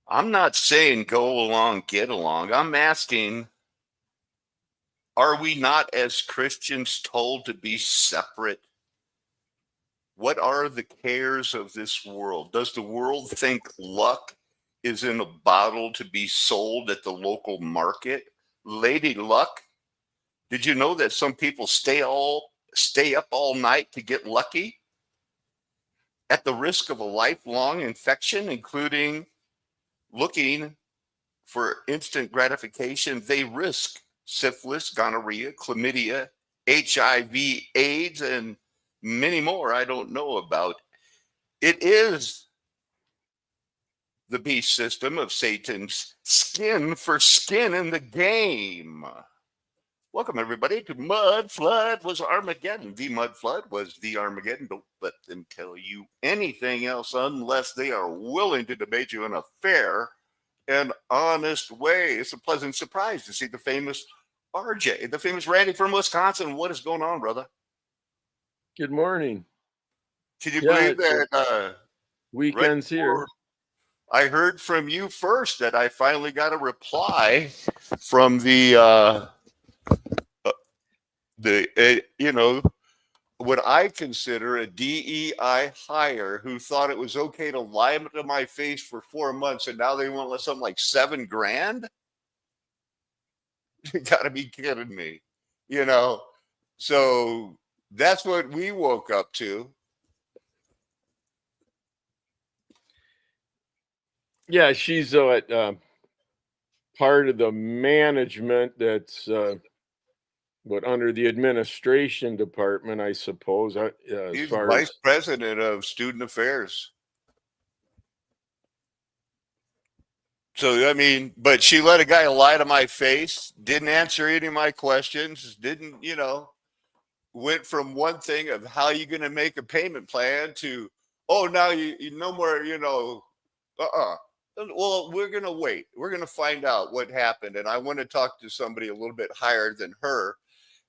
I'm not saying go along, get along. I'm asking, are we not as Christians told to be separate? What are the cares of this world? Does the world think luck is in a bottle to be sold at the local market? Lady Luck, did you know that some people stay up all night to get lucky at the risk of a lifelong infection, including looking for instant gratification? They risk syphilis, gonorrhea, chlamydia, HIV, AIDS, and many more I don't know about. It is the beast system of Satan's skin for skin in the game. Welcome, everybody, to Mud Flood was Armageddon. The Mud Flood was the Armageddon. Don't let them tell you anything else unless they are willing to debate you in a fair and honest way. It's a pleasant surprise to see the famous RJ, the famous Randy from Wisconsin. What is going on, brother? Good morning. Can you believe that? Weekend's here. I heard from you first that I finally got a reply from the what I consider a DEI hire who thought it was okay to lie to my face for 4 months, and now they want something like $7,000. You gotta be kidding me, So that's what we woke up to. Yeah, she's part of the management that's under the administration department, I suppose. He's vice president of student affairs. So, I mean, but she let a guy lie to my face, didn't answer any of my questions, didn't, went from one thing of how you going to make a payment plan to, oh, now you no more, Well, we're going to wait. We're going to find out what happened. And I want to talk to somebody a little bit higher than her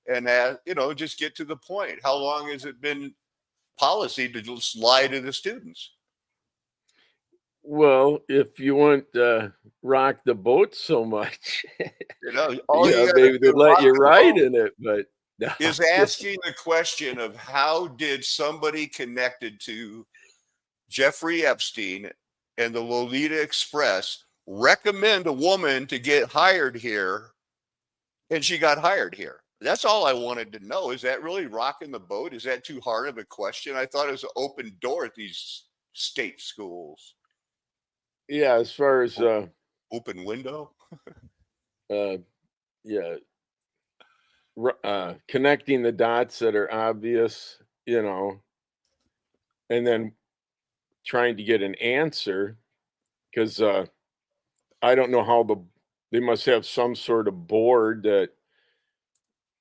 and, just get to the point. How long has it been policy to just lie to the students? Well, if you want to rock the boat so much, maybe they'd let you ride in it. But is asking the question of how did somebody connected to Jeffrey Epstein and the Lolita Express recommend a woman to get hired here, and she got hired here? That's all I wanted to know. Is that really rocking the boat? Is that too hard of a question? I thought it was an open door at these state schools. Yeah, as far as open window. Connecting the dots that are obvious, and then trying to get an answer, because I don't know how they must have some sort of board that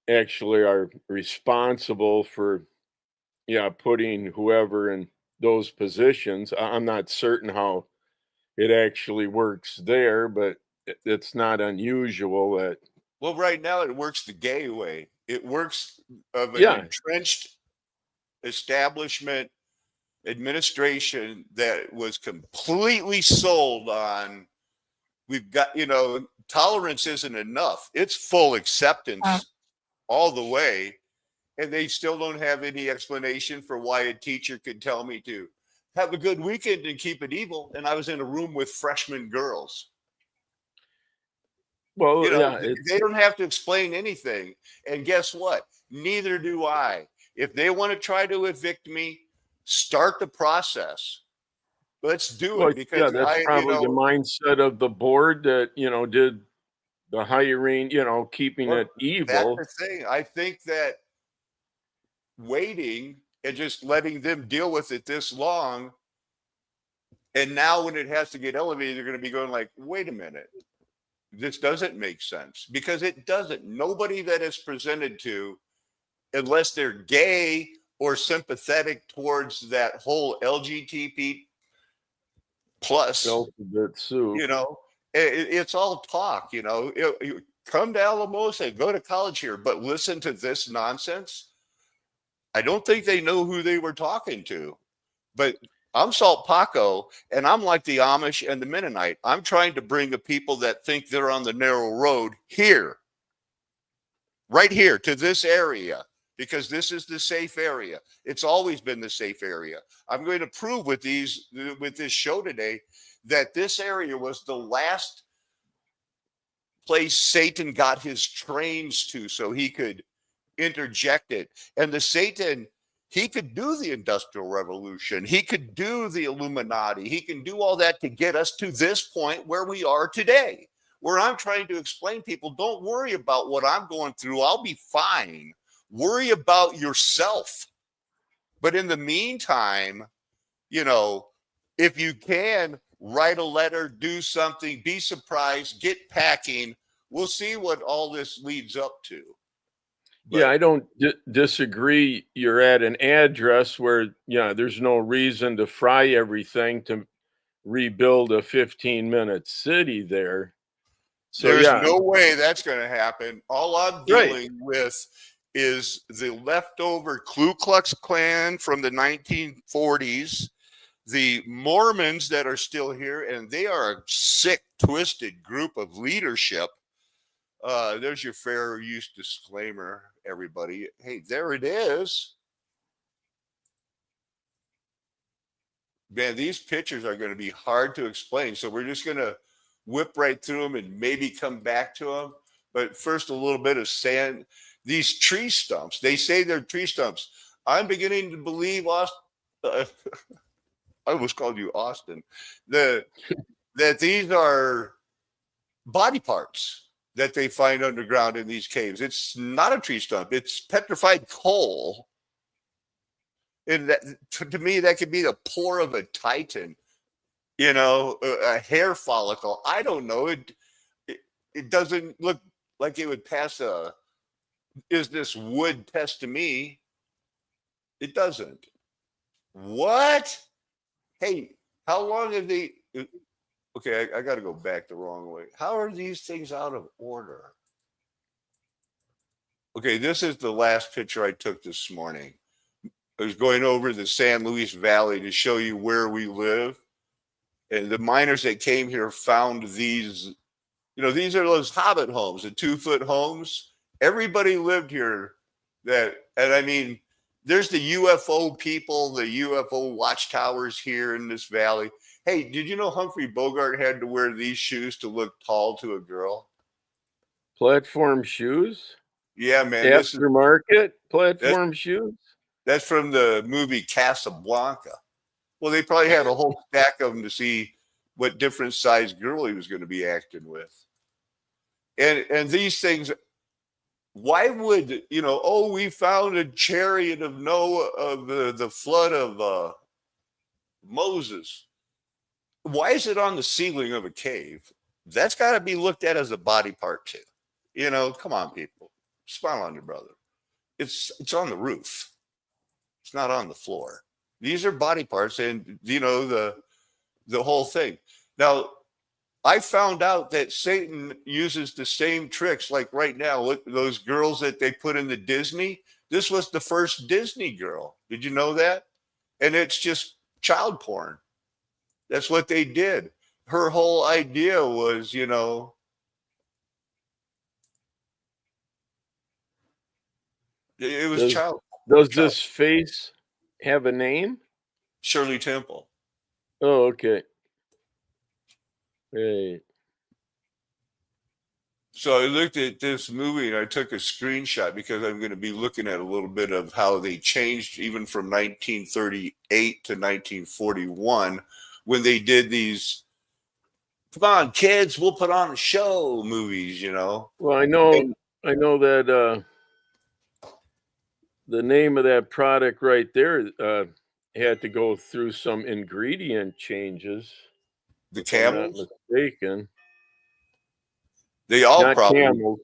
actually are responsible for putting whoever in those positions. I'm not certain how it actually works there, but it's not unusual that. Well, right now it works the gay way. It works of an entrenched establishment administration that was completely sold on, we've got, tolerance isn't enough. It's full acceptance all the way. And they still don't have any explanation for why a teacher could tell me to have a good weekend and keep it evil. And I was in a room with freshman girls. Well, they don't have to explain anything. And guess what? Neither do I. If they want to try to evict me, start the process. Let's do it. Because that's probably the mindset of the board that, did the hiring, keeping it evil. That's the thing. I think that waiting and just letting them deal with it this long, and now when it has to get elevated, they're going to be going like, wait a minute, this doesn't make sense, because it doesn't. Nobody that is presented to, unless they're gay or sympathetic towards that whole LGBT plus, it's all talk, come to Alamosa, go to college here, but listen to this nonsense. I don't think they know who they were talking to, but I'm Salt Paco, and I'm like the Amish and the Mennonite. I'm trying to bring the people that think they're on the narrow road here, right here to this area, because this is the safe area. It's always been the safe area. I'm going to prove with this show today that this area was the last place Satan got his trains to so he could interject it. And the Satan, he could do the Industrial Revolution. He could do the Illuminati. He can do all that to get us to this point where we are today, where I'm trying to explain people, don't worry about what I'm going through. I'll be fine. Worry about yourself. But in the meantime, if you can write a letter, do something, be surprised, get packing. We'll see what all this leads up to. Yeah, I don't disagree. You're at an address where, there's no reason to fry everything to rebuild a 15-minute city there. So there's no way that's going to happen. All I'm dealing with is the leftover Ku Klux Klan from the 1940s, the Mormons that are still here, and they are a sick, twisted group of leadership. There's your fair use disclaimer, everybody. Hey, there it is. Man, these pictures are going to be hard to explain. So we're just going to whip right through them and maybe come back to them. But first, a little bit of sand. These tree stumps, they say they're tree stumps. I'm beginning to believe, Austin, I almost called you Austin, that these are body parts that they find underground in these caves. It's not a tree stump. It's petrified coal. And that, to me, that could be the pore of a titan, a hair follicle. I don't know. It doesn't look like it would pass is this wood test to me. It doesn't. What? Hey, how long have they... Okay, I got to go back the wrong way. How are these things out of order? Okay, this is the last picture I took this morning. I was going over the San Luis Valley to show you where we live. And the miners that came here found these, these are those hobbit homes, the 2-foot homes. Everybody lived here and I mean, there's the UFO people, the UFO watchtowers here in this valley. Hey, did you know Humphrey Bogart had to wear these shoes to look tall to a girl? Platform shoes? Yeah, man. Aftermarket platform shoes? That's from the movie Casablanca. Well, they probably had a whole stack of them to see what different size girl he was going to be acting with. And these things, why would, we found a chariot of Noah, of the flood of Moses. Why is it on the ceiling of a cave? That's got to be looked at as a body part too. Come on, people. Smile on your brother. It's on the roof. It's not on the floor. These are body parts, and the whole thing. Now, I found out that Satan uses the same tricks. Like right now, look, those girls that they put in the Disney. This was the first Disney girl. Did you know that? And it's just child porn. That's what they did. Her whole idea was, it was child. Does this face have a name? Shirley Temple. Oh, okay. Right. So I looked at this movie and I took a screenshot because I'm going to be looking at a little bit of how they changed even from 1938 to 1941 when they did these, come on, kids, we'll put on a show movies, Well, I know that the name of that product right there had to go through some ingredient changes. The Camels? If I'm not mistaken. They all not probably. Camels.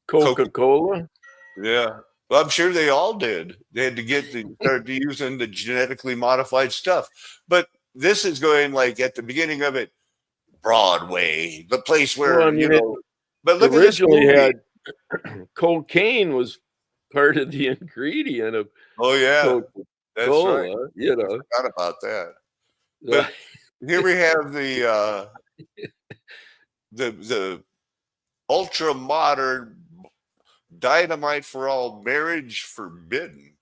Coca-Cola? Yeah. Well, I'm sure they all did. They had to start using the genetically modified stuff. But this is going like at the beginning of it, Broadway, the place where, but look originally at this movie. Had cocaine was part of the ingredient of Coca-Cola. That's right. I forgot about that. But here we have the ultra modern dynamite for all, marriage forbidden.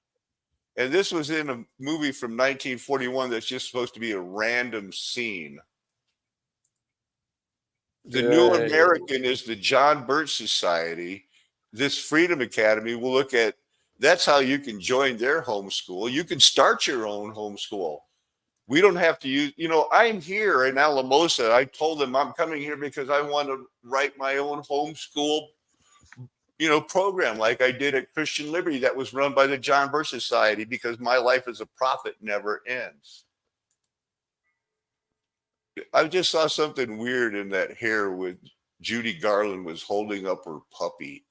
And this was in a movie from 1941 that's just supposed to be a random scene. The New American is the John Birch Society. This Freedom Academy will look at that's how you can join their homeschool. You can start your own homeschool. We don't have to use, I'm here in Alamosa. I told them I'm coming here because I want to write my own homeschool, program like I did at Christian Liberty that was run by the John Birch Society because my life as a prophet never ends. I just saw something weird in that hair with Judy Garland was holding up her puppy.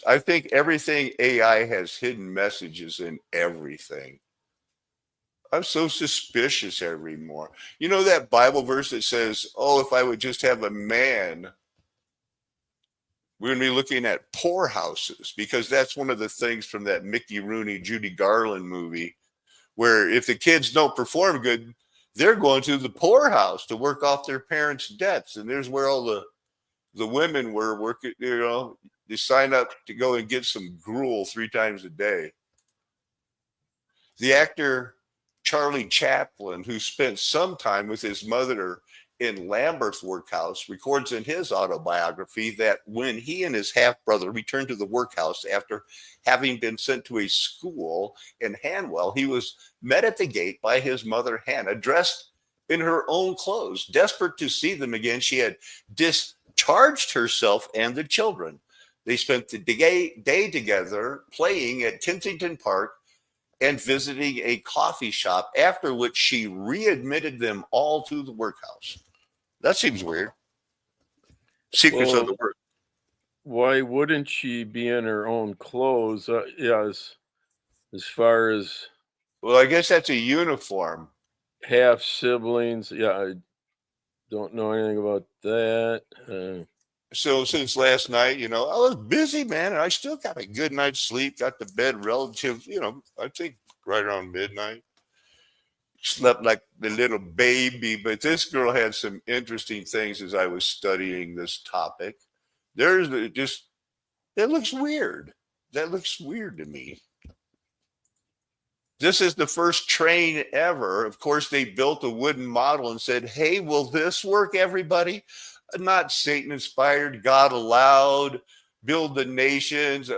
I think everything AI has hidden messages in everything. I'm so suspicious every more. You know that Bible verse that says, oh, if I would just have a man, we're going to be looking at poorhouses, because that's one of the things from that Mickey Rooney, Judy Garland movie, where if the kids don't perform good, they're going to the poorhouse to work off their parents' debts. And there's where all the women were working, they sign up to go and get some gruel 3 times a day. The actor Charlie Chaplin, who spent some time with his mother in Lambeth Workhouse, records in his autobiography that when he and his half-brother returned to the workhouse after having been sent to a school in Hanwell, he was met at the gate by his mother, Hannah, dressed in her own clothes. Desperate to see them again, she had discharged herself and the children. They spent the day together playing at Kensington Park and visiting a coffee shop, after which she readmitted them all to the workhouse. That seems weird. Secrets of the work. Why wouldn't she be in her own clothes? As far as, well, I guess that's a uniform. Half siblings. Yeah, I don't know anything about that. So since last night, I was busy, man, and I still got a good night's sleep. Got to bed relative, I think right around midnight. Slept like the little baby. But this girl had some interesting things as I was studying this topic. It looks weird. That looks weird to me. This is the first train ever. Of course, they built a wooden model and said, hey, will this work, everybody? Not Satan inspired, God allowed, build the nations.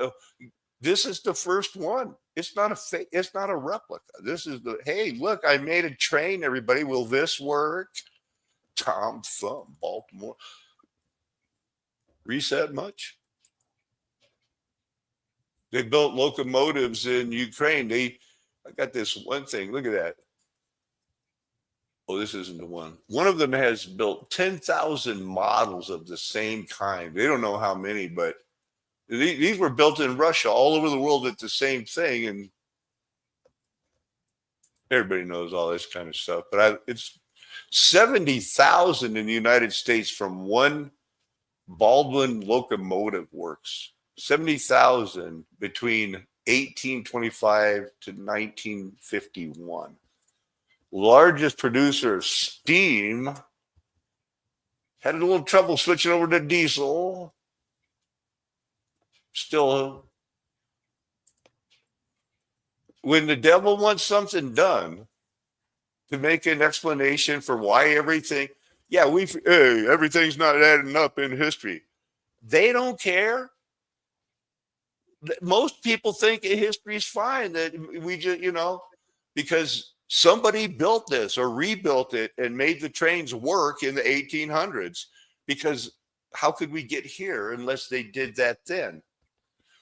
This is the first one. It's not a replica. This is hey, look, I made a train, everybody. Will this work? Tom Thumb, Baltimore. Reset much? They built locomotives in Ukraine. I got this one thing. Look at that. Oh, this isn't the one. One of them has built 10,000 models of the same kind. They don't know how many, but these were built in Russia, all over the world at the same thing. And everybody knows all this kind of stuff. But it's 70,000 in the United States from one Baldwin Locomotive Works. 70,000 between 1825 to 1951. Largest producer of steam, had a little trouble switching over to diesel. Still, when the devil wants something done to make an explanation for why everything, everything's not adding up in history. They don't care. Most people think history is fine, that we just, because somebody built this or rebuilt it and made the trains work in the 1800s, because how could we get here unless they did that then?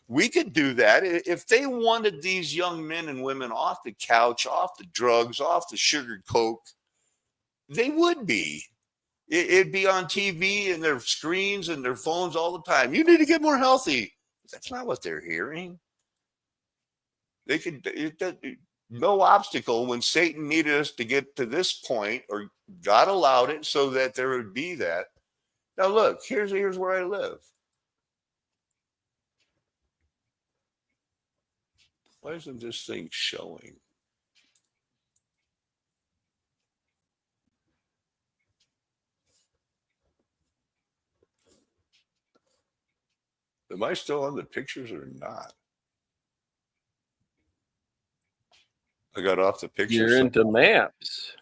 We could do that. If they wanted these young men and women off the couch, off the drugs, off the sugar coke, they would be. It'd be on TV and their screens and their phones all the time. You need to get more healthy. That's not what they're hearing. They could, no obstacle when Satan needed us to get to this point, or God allowed it so that there would be that. Now look, here's where I live. Why isn't this thing showing? Am I still on the pictures or not? I got off the pictures. You're into maps.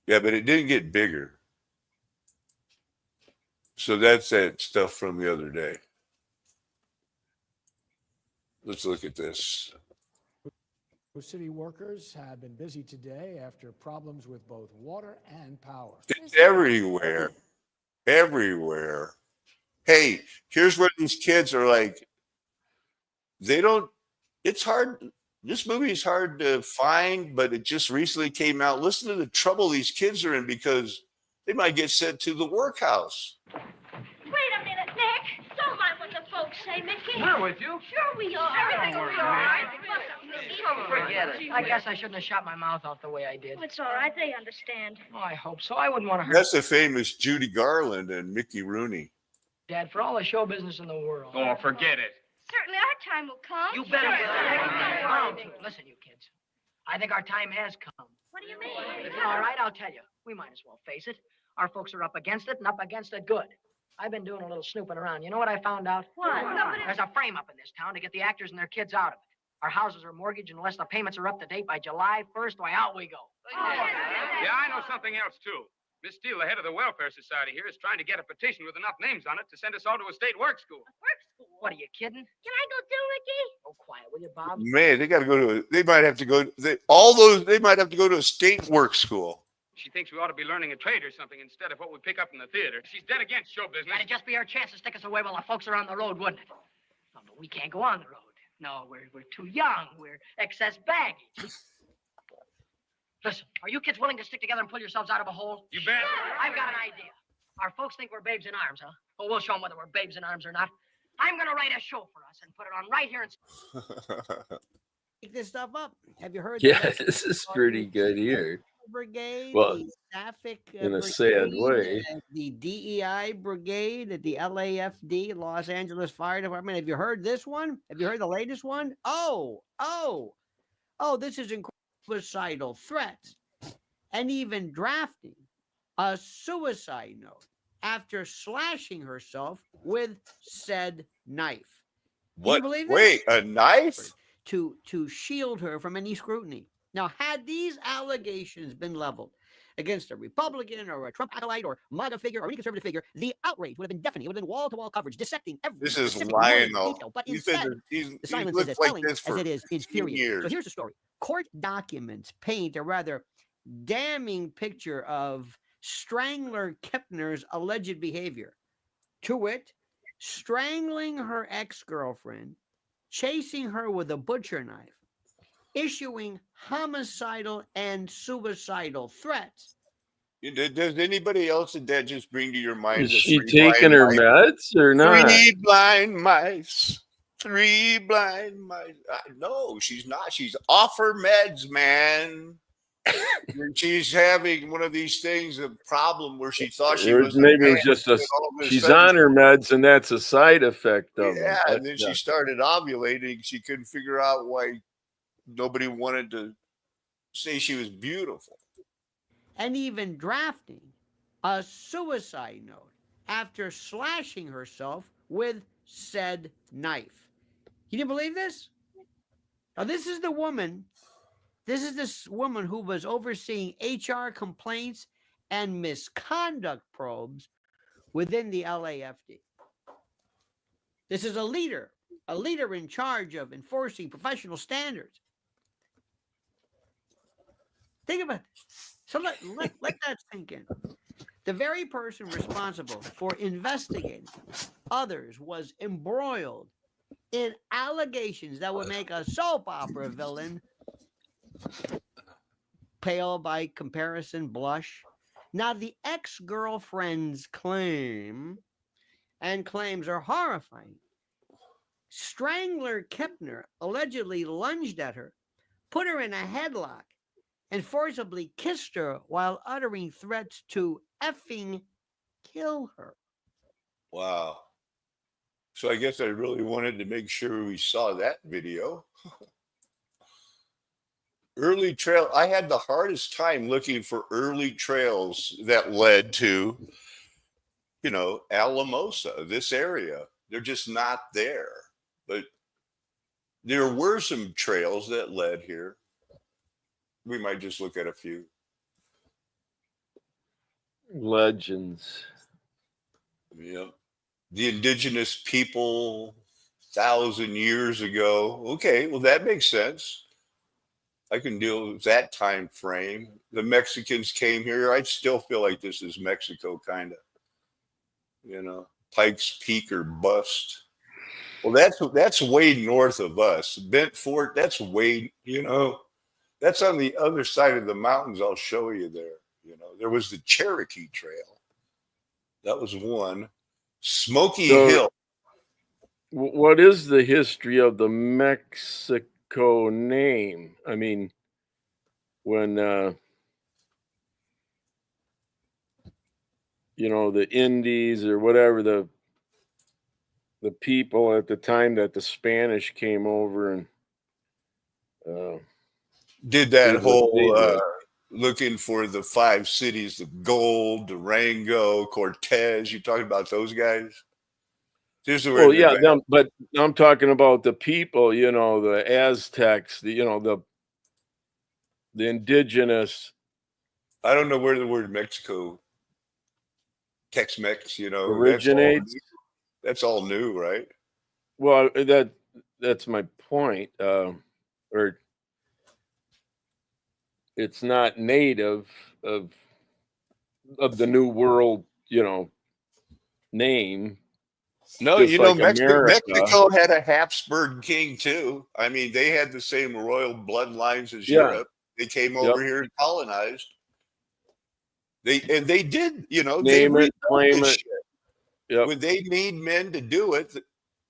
Yeah, but it didn't get bigger. So that's that stuff from the other day. Let's look at this. City workers have been busy today after problems with both water and power. It's everywhere. Everywhere. Hey, here's where these kids are like, it's hard. This movie is hard to find, but it just recently came out. Listen to the trouble these kids are in because they might get sent to the workhouse. Wait a minute, Nick. Don't mind what the folks say, Mickey. We're with you. Sure we are. Everything will be all right. Forget it. I guess I shouldn't have shot my mouth off the way I did. It's all right. They understand. Oh, I hope so. I wouldn't want to hurt That's the famous Judy Garland and Mickey Rooney. Dad for all the show business in the world. Oh, forget it. Certainly our time will come. You better listen, you kids. I think our time has come. What do you mean? All right, I'll tell you. We might as well face it. Our folks are up against it and up against it good. I've been doing a little snooping around. You know what I found out? What? There's a frame up in this town to get the actors and their kids out of it. Our houses are mortgaged unless the payments are up to date by July 1st. Why, out we go. Yeah, I know something else, too. Miss Steele, the head of the Welfare Society here, is trying to get a petition with enough names on it to send us all to a state work school. Work school. What, are you kidding? Can I go too, Mickey? Oh, quiet, will you, Bob? Man, they got to go to. They might have to go. They might have to go to a state work school. She thinks we ought to be learning a trade or something instead of what we pick up in the theater. She's dead against show business. That'd just be our chance to stick us away while the folks are on the road, wouldn't it? No, but we can't go on the road. No, we're too young. We're excess baggage. Listen, are you kids willing to stick together and pull yourselves out of a hole? You bet. I've got an idea. Our folks think we're babes in arms, huh? Well, we'll show them whether we're babes in arms or not. I'm going to write a show for us and put it on right here in... Make this stuff up. Have you heard? Yeah, this is pretty good here. Brigade, Well, the Sapphic in a Brigade, sad way. and the DEI Brigade at the LAFD, Los Angeles Fire Department. Have you heard this one? Have you heard the latest one? Oh, this is incredible. Suicidal threats and even drafting a suicide note after slashing herself with said knife. Can you believe this? Wait, a knife? To shield her from any scrutiny. Now, had these allegations been leveled against a Republican or a Trump acolyte or MAGA figure or any conservative figure, the outrage would have been deafening. It would have been wall-to-wall coverage, dissecting every This is specific lying, moment in though. detail. But He's instead, been- the silence he is as looked like telling this as for it is 15 infuriating. years. So here's the story. Court documents paint a rather damning picture of Strangler Kepner's alleged behavior. To wit, strangling her ex-girlfriend, chasing her with a butcher knife, issuing homicidal and suicidal threats. Does anybody else did that just bring to your mind? Is the she three taking blind her mice? meds or not? Three blind mice. Three blind mice. No, she's not. She's off her meds, man. She's having one of these things, a problem where she thought she was. Maybe it was just and all of a she's sudden- on her meds and that's a side effect of Yeah, it. and then she started ovulating. She couldn't figure out why nobody wanted to say she was beautiful. And even drafting a suicide note after slashing herself with said knife. Can you believe this? Now, this is this woman who was overseeing HR complaints and misconduct probes within the LAFD. This is a leader in charge of enforcing professional standards. Think about this. So let that sink in. The very person responsible for investigating others was embroiled in allegations that would make a soap opera villain pale by comparison, blush. Now, the ex-girlfriend's claims are horrifying. Strangler Kepner allegedly lunged at her, put her in a headlock, and forcibly kissed her while uttering threats to effing kill her. Wow. So I guess I really wanted to make sure we saw that video. Early trail. I had the hardest time looking for early trails that led to, Alamosa, this area. They're just not there. But there were some trails that led here. We might just look at a few. Legends. Yep. The indigenous people 1,000 years ago. Okay, well, that makes sense. I can deal with that time frame. The Mexicans came here. I still feel like this is Mexico, kind of. You know, Pikes Peak or bust. Well, that's way north of us. Bent Fort, that's way, that's on the other side of the mountains. I'll show you there. There was the Cherokee Trail. That was one. Smoky Hill. What is the history of the Mexico name? I mean, when the Indies or whatever, the people at the time that the Spanish came over and did that did what they whole did. looking for the 5 cities of gold, Durango, Cortez. You talking about those guys? Well, yeah, them, but I'm talking about the people, the Aztecs, the indigenous. I don't know where the word Mexico, Tex-Mex, originates. That's all new, right? Well, that's my point. Or it's not native of the New World, name. No, like Mexico had a Habsburg king too. I mean, they had the same royal bloodlines as Europe. They came over here and colonized. They did, name it, claim it. Yep. When they need men to do it,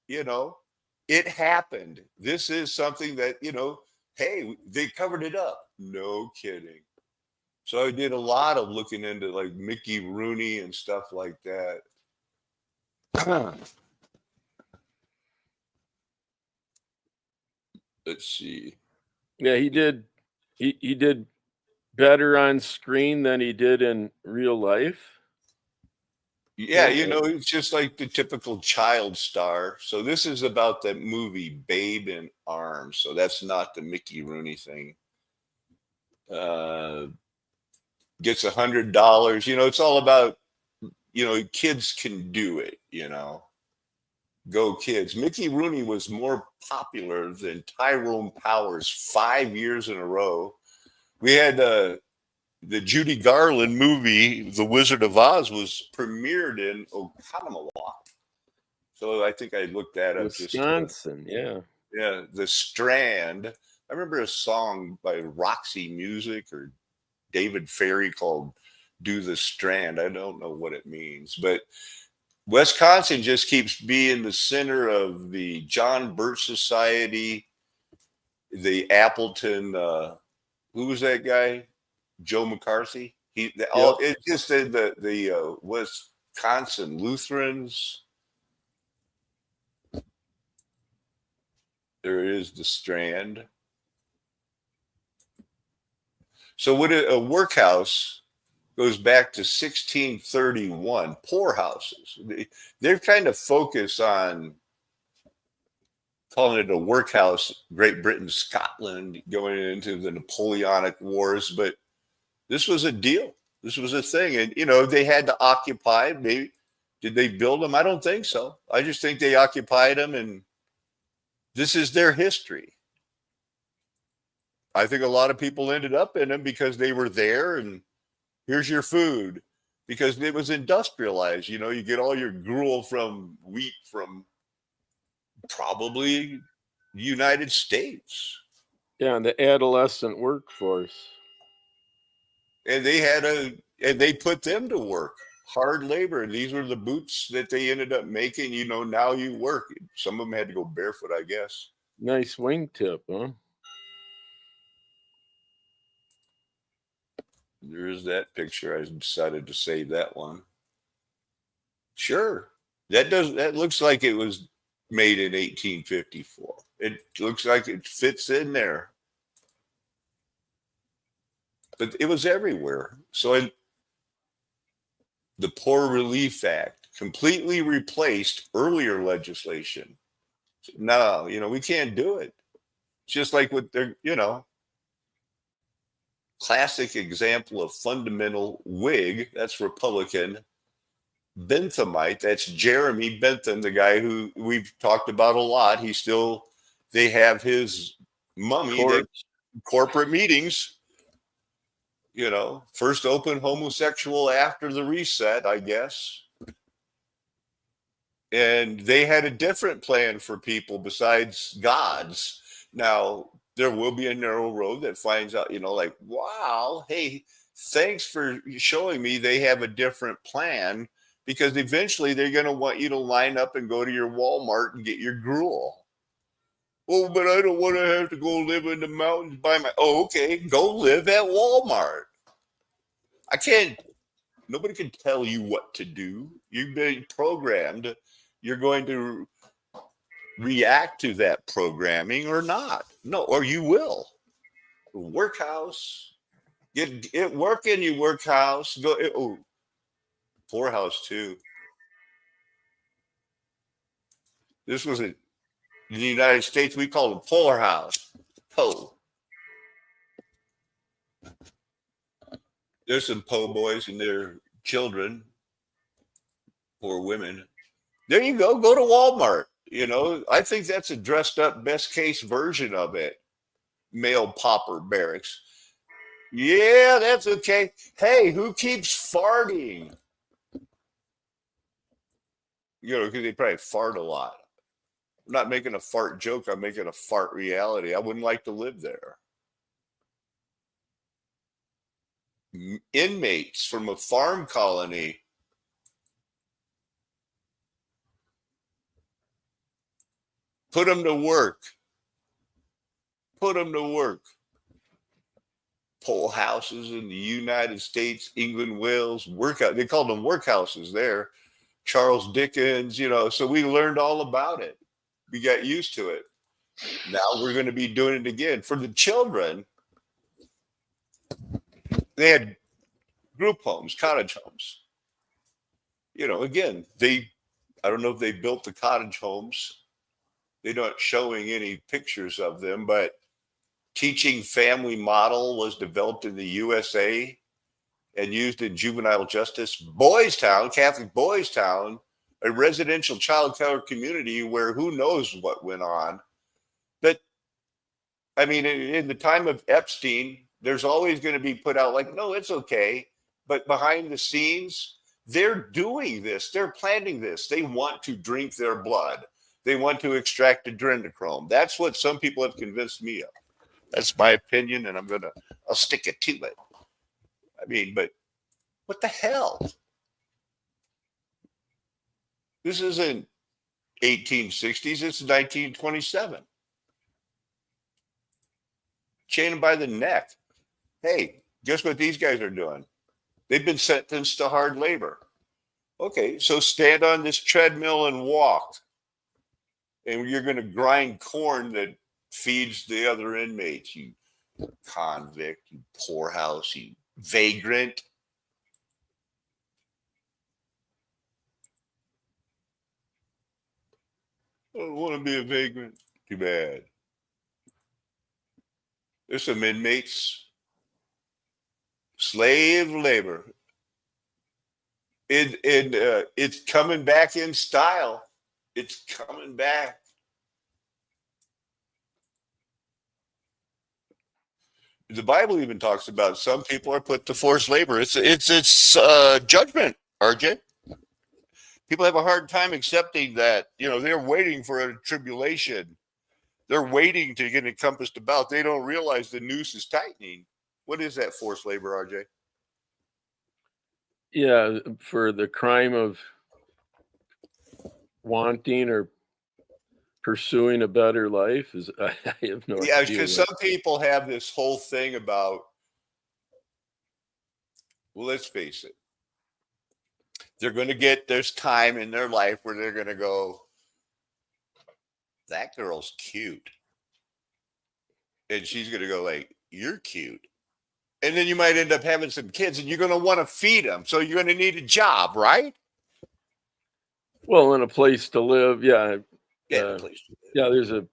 it happened. This is something that, hey, they covered it up. No kidding. So I did a lot of looking into like Mickey Rooney and stuff like that. Let's see. Yeah, he did. He did better on screen than he did in real life. Yeah, it's just like the typical child star. So this is about that movie Babe in Arms. So that's not the Mickey Rooney thing. Gets $100. It's all about, kids can do it, Go kids. Mickey Rooney was more popular than Tyrone Powers 5 years in a row. We had the Judy Garland movie, The Wizard of Oz, was premiered in Oconomowoc. So I think I looked that up. Wisconsin, yeah. Yeah, The Strand. I remember a song by Roxy Music or David Ferry called Do the Strand. I don't know what it means, but Wisconsin just keeps being the center of the John Birch Society, the Appleton, who was that guy? Joe McCarthy. It's just the Wisconsin Lutherans. There is the Strand. So what a workhouse goes back to 1631, poorhouses. They're kind of focused on calling it a workhouse, Great Britain, Scotland, going into the Napoleonic Wars, but this was a deal. This was a thing. And, they had to occupy. Maybe, did they build them? I don't think so. I just think they occupied them, and this is their history. I think a lot of people ended up in them because they were there, and here's your food, because it was industrialized. You get all your gruel from wheat from probably the United States. Yeah, and the adolescent workforce. And they put them to work, hard labor. These were the boots that they ended up making. Now you work. Some of them had to go barefoot, I guess. Nice wingtip, huh? There is that picture. I decided to save that one. Sure. That looks like it was made in 1854. It looks like it fits in there. But it was everywhere. So the Poor Relief Act completely replaced earlier legislation. No, we can't do it. Just like with their, classic example of fundamental Whig, that's Republican. Benthamite, that's Jeremy Bentham, the guy who we've talked about a lot. They have his mummy, corporate meetings, first open homosexual after the reset, I guess. And they had a different plan for people besides God's. Now, there will be a narrow road that finds out, like, wow, hey, thanks for showing me they have a different plan, because eventually they're going to want you to line up and go to your Walmart and get your gruel. Oh, but I don't want to have to go live in the mountains by oh, okay, go live at Walmart. Nobody can tell you what to do. You've been programmed. You're going to react to that programming or not. No, or you will. Workhouse. Get work in your workhouse. Poorhouse too. This was in the United States, we call it poorhouse. There's some boys and their children or women. There you go. Go to Walmart. I think that's a dressed up best case version of it. Male pauper barracks. Yeah, that's okay. Hey, who keeps farting? Because they probably fart a lot. I'm not making a fart joke. I'm making a fart reality. I wouldn't like to live there. Inmates from a farm colony. Put them to work. Put them to work. Poll houses in the United States, England, Wales, workout. They called them workhouses there. Charles Dickens, so we learned all about it. We got used to it. Now we're going to be doing it again. For the children, they had group homes, cottage homes. Again, I don't know if they built the cottage homes. They're not showing any pictures of them, but teaching family model was developed in the USA and used in juvenile justice. Boys Town, Catholic Boys Town, a residential child care community where who knows what went on. But I mean, in the time of Epstein, there's always going to be put out like, no, it's okay. But behind the scenes, they're doing this. They're planning this. They want to drink their blood. They want to extract adrenochrome. That's what some people have convinced me of. That's my opinion, and I'll stick it to it. I mean, but what the hell? This isn't 1860s. It's 1927. Chain them by the neck. Hey, guess what these guys are doing? They've been sentenced to hard labor. Okay, so stand on this treadmill and walk. And you're going to grind corn that feeds the other inmates, you convict, you poorhouse, you vagrant. I don't want to be a vagrant. Too bad. There's some inmates. Slave labor. It's coming back in style. It's coming back. The Bible even talks about some people are put to forced labor. It's judgment, RJ. People have a hard time accepting that. They're waiting for a tribulation. They're waiting to get encompassed about. They don't realize the noose is tightening. What is that forced labor, RJ? Yeah, for the crime of wanting or pursuing a better life is I have no idea. Yeah, because some people have this whole thing about, well, let's face it. There's time in their life where they're going to go, that girl's cute. And she's going to go like, you're cute. And then you might end up having some kids and you're going to want to feed them. So you're going to need a job, right? Well, and a place to live. Yeah. Yeah, Uh, please. yeah. There's a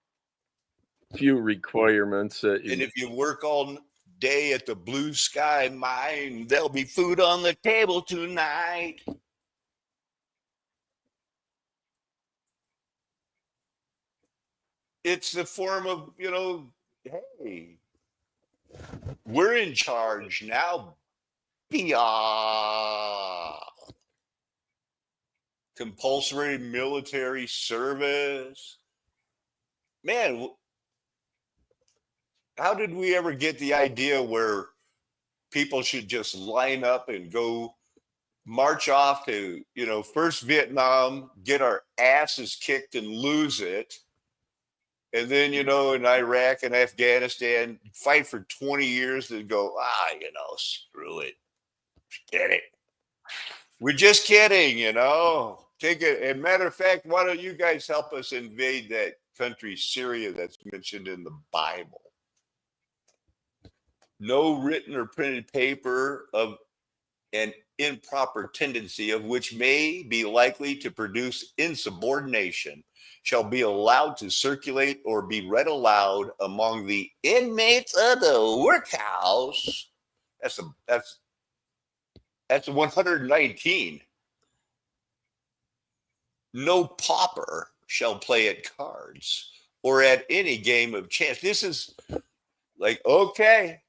few requirements that And you, if you work all day at the Blue Sky Mine, there'll be food on the table tonight. It's the form of, hey, we're in charge now. Bia. Compulsory military service. Man, how did we ever get the idea where people should just line up and go march off to, first Vietnam, get our asses kicked and lose it? And then, in Iraq and Afghanistan, fight for 20 years and go, screw it. Get it. We're just kidding, Take it. And matter of fact, why don't you guys help us invade that country, Syria, that's mentioned in the Bible? No written or printed paper of an improper tendency of which may be likely to produce insubordination shall be allowed to circulate or be read aloud among the inmates of the workhouse. That's 119. No pauper shall play at cards or at any game of chance. This is like, okay,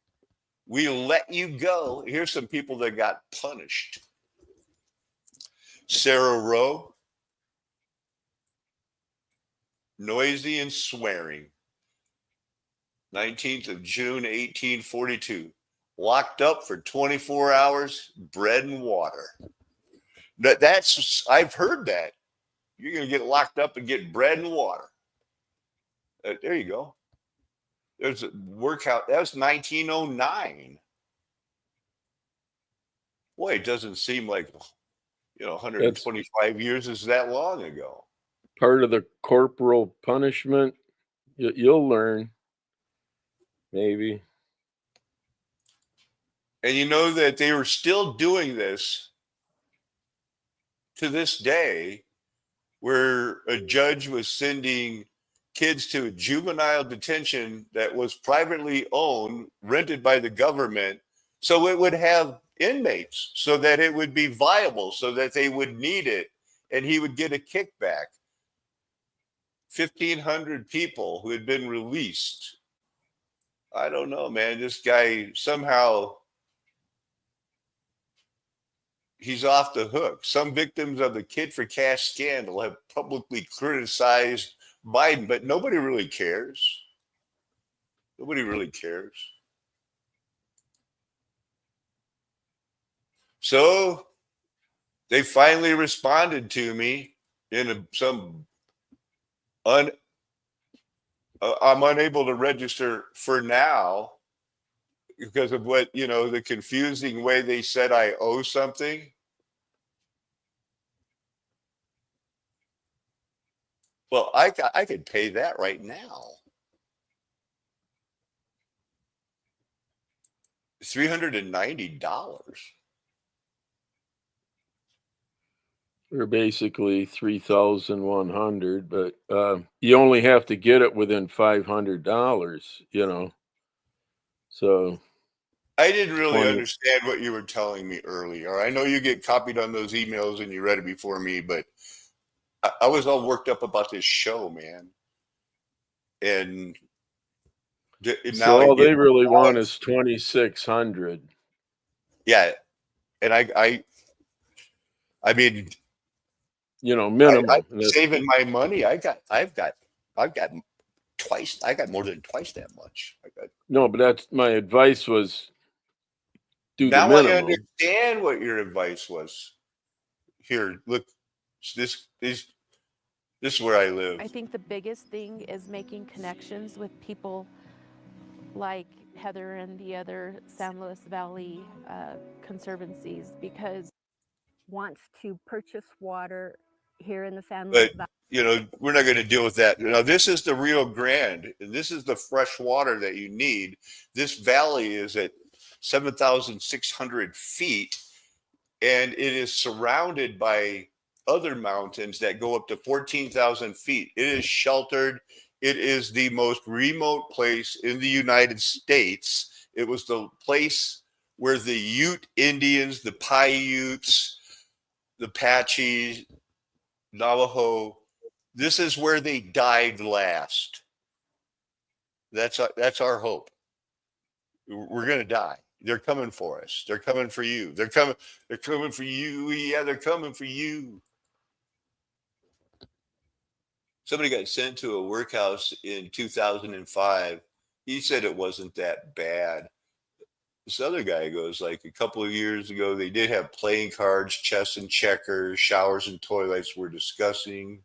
we let you go. Here's some people that got punished. Sarah Rowe, noisy and swearing. 19th of June, 1842. Locked up for 24 hours, bread and water. I've heard that. You're going to get locked up and get bread and water. There you go. There's a workout. That was 1909. Boy, it doesn't seem like, 125 years is that long ago. part of the corporal punishment. You'll learn. Maybe. And you know that they were still doing this to this day, where a judge was sending kids to a juvenile detention that was privately owned, rented by the government, so it would have inmates, so that it would be viable, so that they would need it, and he would get a kickback. 1,500 people who had been released. I don't know, man. This guy somehow, he's off the hook. Some victims of the Kid for Cash scandal have publicly criticized Biden, but nobody really cares. Nobody really cares. So they finally responded to me in I'm unable to register for now because of what, the confusing way they said I owe something. Well, I could pay that right now. $390. Or basically 3,100, but you only have to get it within $500. So I didn't really 20. understand what you were telling me earlier. I know you get copied on those emails and you read it before me, but I was all worked up about this show, man. And so all they really want is 2,600. Yeah, and I mean, minimum. I'm saving my money. I've got twice. I got more than twice that much. No, but that's my advice was do the Now minimum. I understand what your advice was. Here, look, this is where I live. I think the biggest thing is making connections with people like Heather and the other San Luis Valley conservancies, because wants to purchase water here in the San Luis But Valley. we're not going to deal with that. Now, this is the Rio Grande, and this is the fresh water that you need. This valley is at 7,600 feet, and it is surrounded by other mountains that go up to 14,000 feet. It is sheltered. It is the most remote place in the United States. It was the place where the Ute Indians, the Paiutes, the Apaches, Navajo, this is where they died last. That's our hope. We're going to die. They're coming for us. They're coming for you. They're coming for you. Yeah, they're coming for you. Somebody got sent to a workhouse in 2005. He said it wasn't that bad. This other guy goes, like, a couple of years ago, they did have playing cards, chess and checkers, showers and toilets were discussing.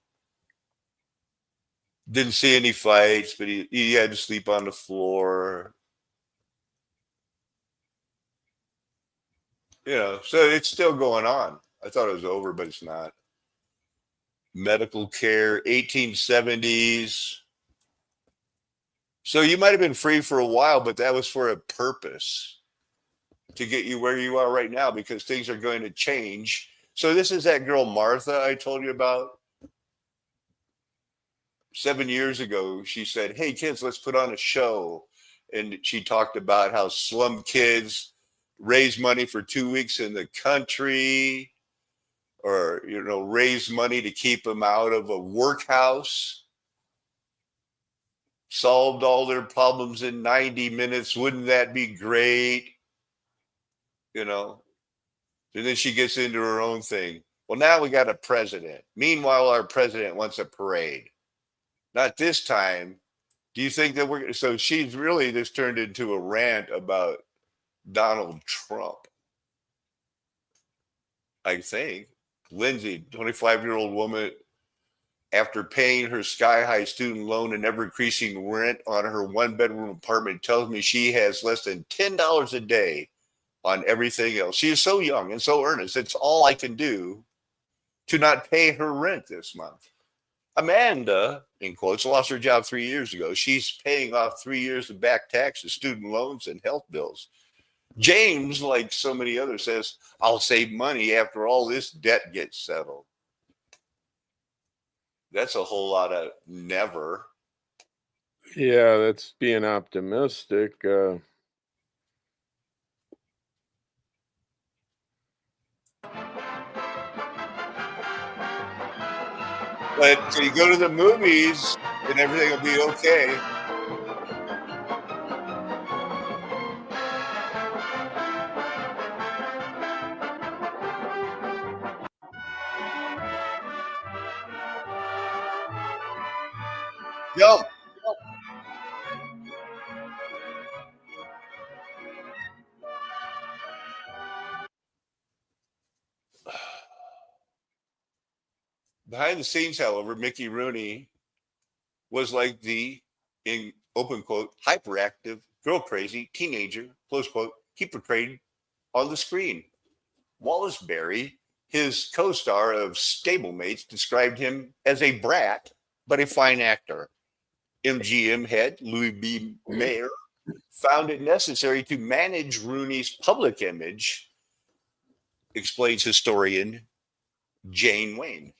Didn't see any fights, but he had to sleep on the floor. You know, so it's still going on. I thought it was over, but it's not. Medical care, 1870s. So you might have been free for a while, but that was for a purpose, to get you where you are right now, because things are going to change. So this is that girl Martha I told you about. 7 years ago, she said, "Hey kids, let's put on a show." And she talked about how slum kids raise money for 2 weeks in the country, or, you know, raise money to keep them out of a workhouse. Solved all their problems in 90 minutes. Wouldn't that be great? You know, and then she gets into her own thing. Well, now we got a president. Meanwhile, our president wants a parade. Not this time. Do you think that we're, so she's really just turned into a rant about Donald Trump, I think. Lindsay, 25-year-old woman, after paying her sky-high student loan and ever-increasing rent on her one-bedroom apartment, tells me she has less than $10 a day on everything else. She is so young and so earnest. It's all I can do to not pay her rent this month. Amanda, in quotes, lost her job 3 years ago. She's paying off 3 years of back taxes, student loans, and health bills. James, like so many others, says, "I'll save money after all this debt gets settled." That's a whole lot of never. Yeah, that's being optimistic. But so you go to the movies and everything will be okay. Jump. Behind the scenes, however, Mickey Rooney was like the, in open quote, hyperactive, girl crazy teenager, close quote, he portrayed on the screen. Wallace Berry, his co-star of Stablemates, described him as a brat, but a fine actor. MGM head Louis B. Mayer found it necessary to manage Rooney's public image, explains historian Jane Wayne.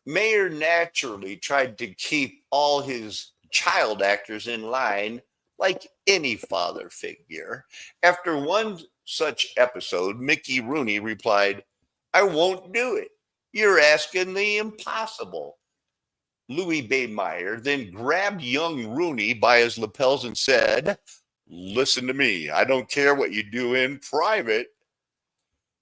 Mayer naturally tried to keep all his child actors in line, like any father figure. After one such episode, Mickey Rooney replied, "I won't do it. You're asking the impossible." Louis B. Mayer then grabbed young Rooney by his lapels and said, "Listen to me. I don't care what you do in private.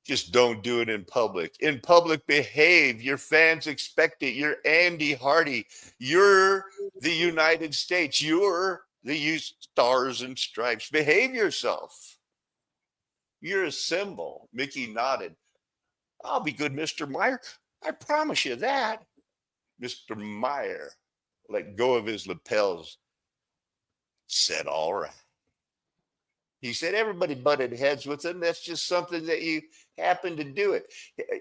Just don't do it in public. In public, behave. Your fans expect it. You're Andy Hardy. You're the United States. You're the Stars and Stripes. Behave yourself. You're a symbol." Mickey nodded. "I'll be good, Mr. Meyer. I promise you that." Mr. Meyer let go of his lapels, said, "All right." He said everybody butted heads with him. That's just something that you happen to do it.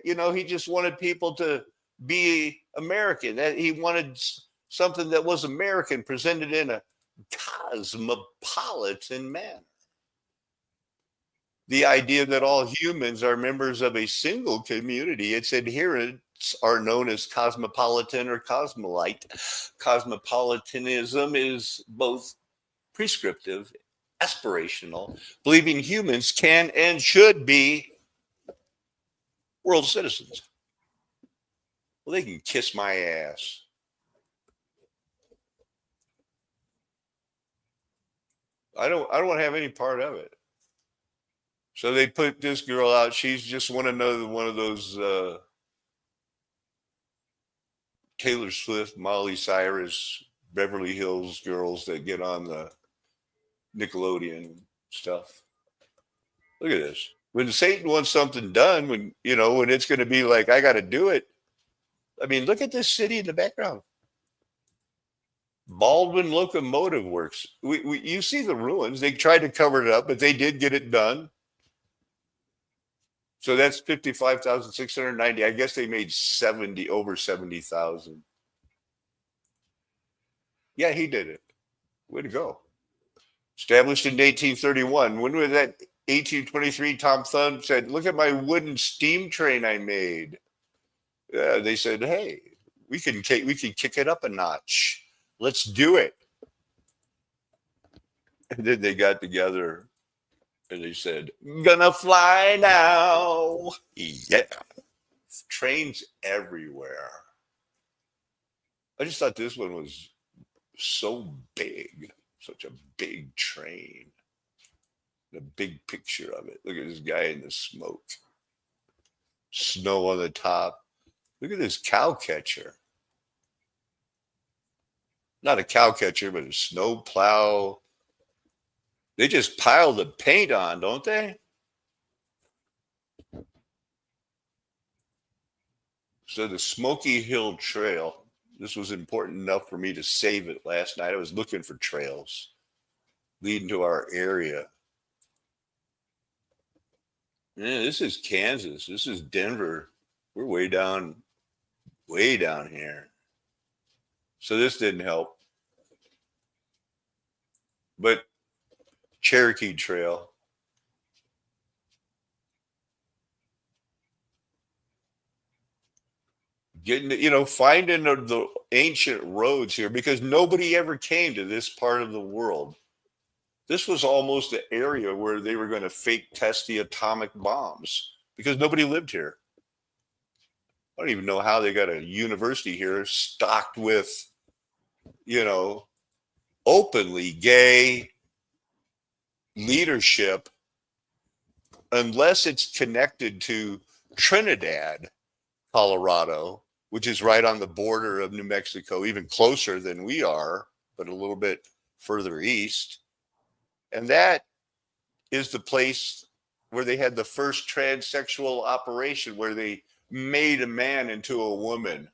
You know, he just wanted people to be American. That he wanted something that was American presented in a cosmopolitan manner. The idea that all humans are members of a single community, its adherent are known as cosmopolitan or cosmolite. Cosmopolitanism is both prescriptive, aspirational, believing humans can and should be world citizens. Well, they can kiss my ass. I don't want to have any part of it. So they put this girl out. She's just one of those Taylor Swift, Miley Cyrus, Beverly Hills girls that get on the Nickelodeon stuff. Look at this. When Satan wants something done, when it's going to be like, I got to do it. I mean, look at this city in the background. Baldwin Locomotive Works. You see the ruins. They tried to cover it up, but they did get it done. So that's 55,690. I guess they made over 70,000. Yeah, he did it. Way to go. Established in 1831. When was that? 1823. Tom Thumb said, "Look at my wooden steam train I made." Yeah, they said, "Hey, we can kick it up a notch. Let's do it." And then they got together and they said, "Gonna fly now." Yeah. Trains everywhere. I just thought this one was so big, such a big train. The big picture of it. Look at this guy in the smoke. Snow on the top. Look at this cow catcher. Not a cow catcher, but a snow plow. They just pile the paint on, don't they? So the Smoky Hill Trail. This was important enough for me to save it last night. I was looking for trails leading to our area. Yeah, this is Kansas. This is Denver. We're way down here. So this didn't help. But Cherokee Trail. Finding the ancient roads here, because nobody ever came to this part of the world. This was almost the area where they were going to fake test the atomic bombs because nobody lived here. I don't even know how they got a university here stocked with, openly gay leadership, unless it's connected to Trinidad, Colorado, which is right on the border of New Mexico, even closer than we are, but a little bit further east. And that is the place where they had the first transsexual operation, where they made a man into a woman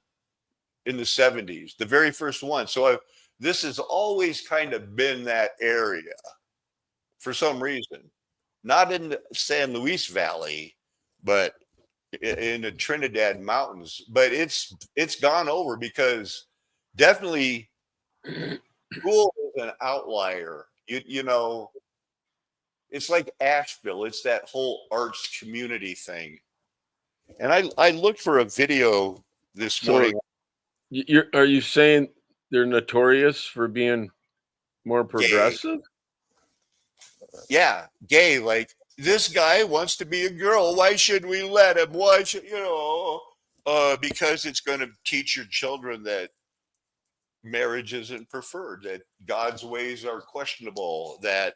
in the 70s, the very first one. So this has always kind of been that area for some reason, not in the San Luis Valley, but in the Trinidad Mountains. But it's gone over because definitely school is an outlier. It's like Asheville. It's that whole arts community thing. And I looked for a video this morning. Are you saying they're notorious for being more progressive? Gay. Yeah, gay. Like, this guy wants to be a girl. Why should we let him? Why should because it's going to teach your children that marriage isn't preferred, that God's ways are questionable, that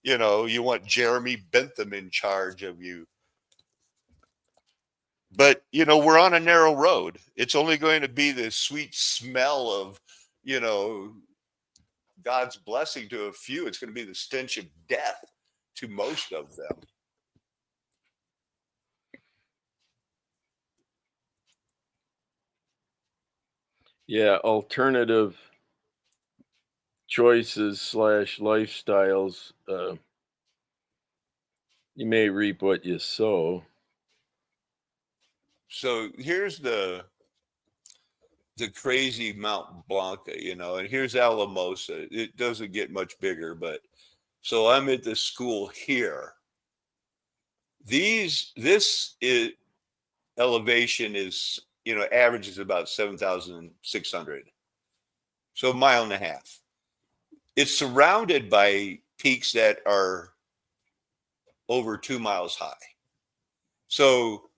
you want Jeremy Bentham in charge of you. But we're on a narrow road. It's only going to be the sweet smell of God's blessing to a few. It's going to be the stench of death to most of them. Yeah, alternative choices / lifestyles. You may reap what you sow. So here's the crazy Mount Blanca, and here's Alamosa. It doesn't get much bigger, but so I'm at the school here. This elevation is average is about 7,600. So a mile and a half. It's surrounded by peaks that are over 2 miles high. So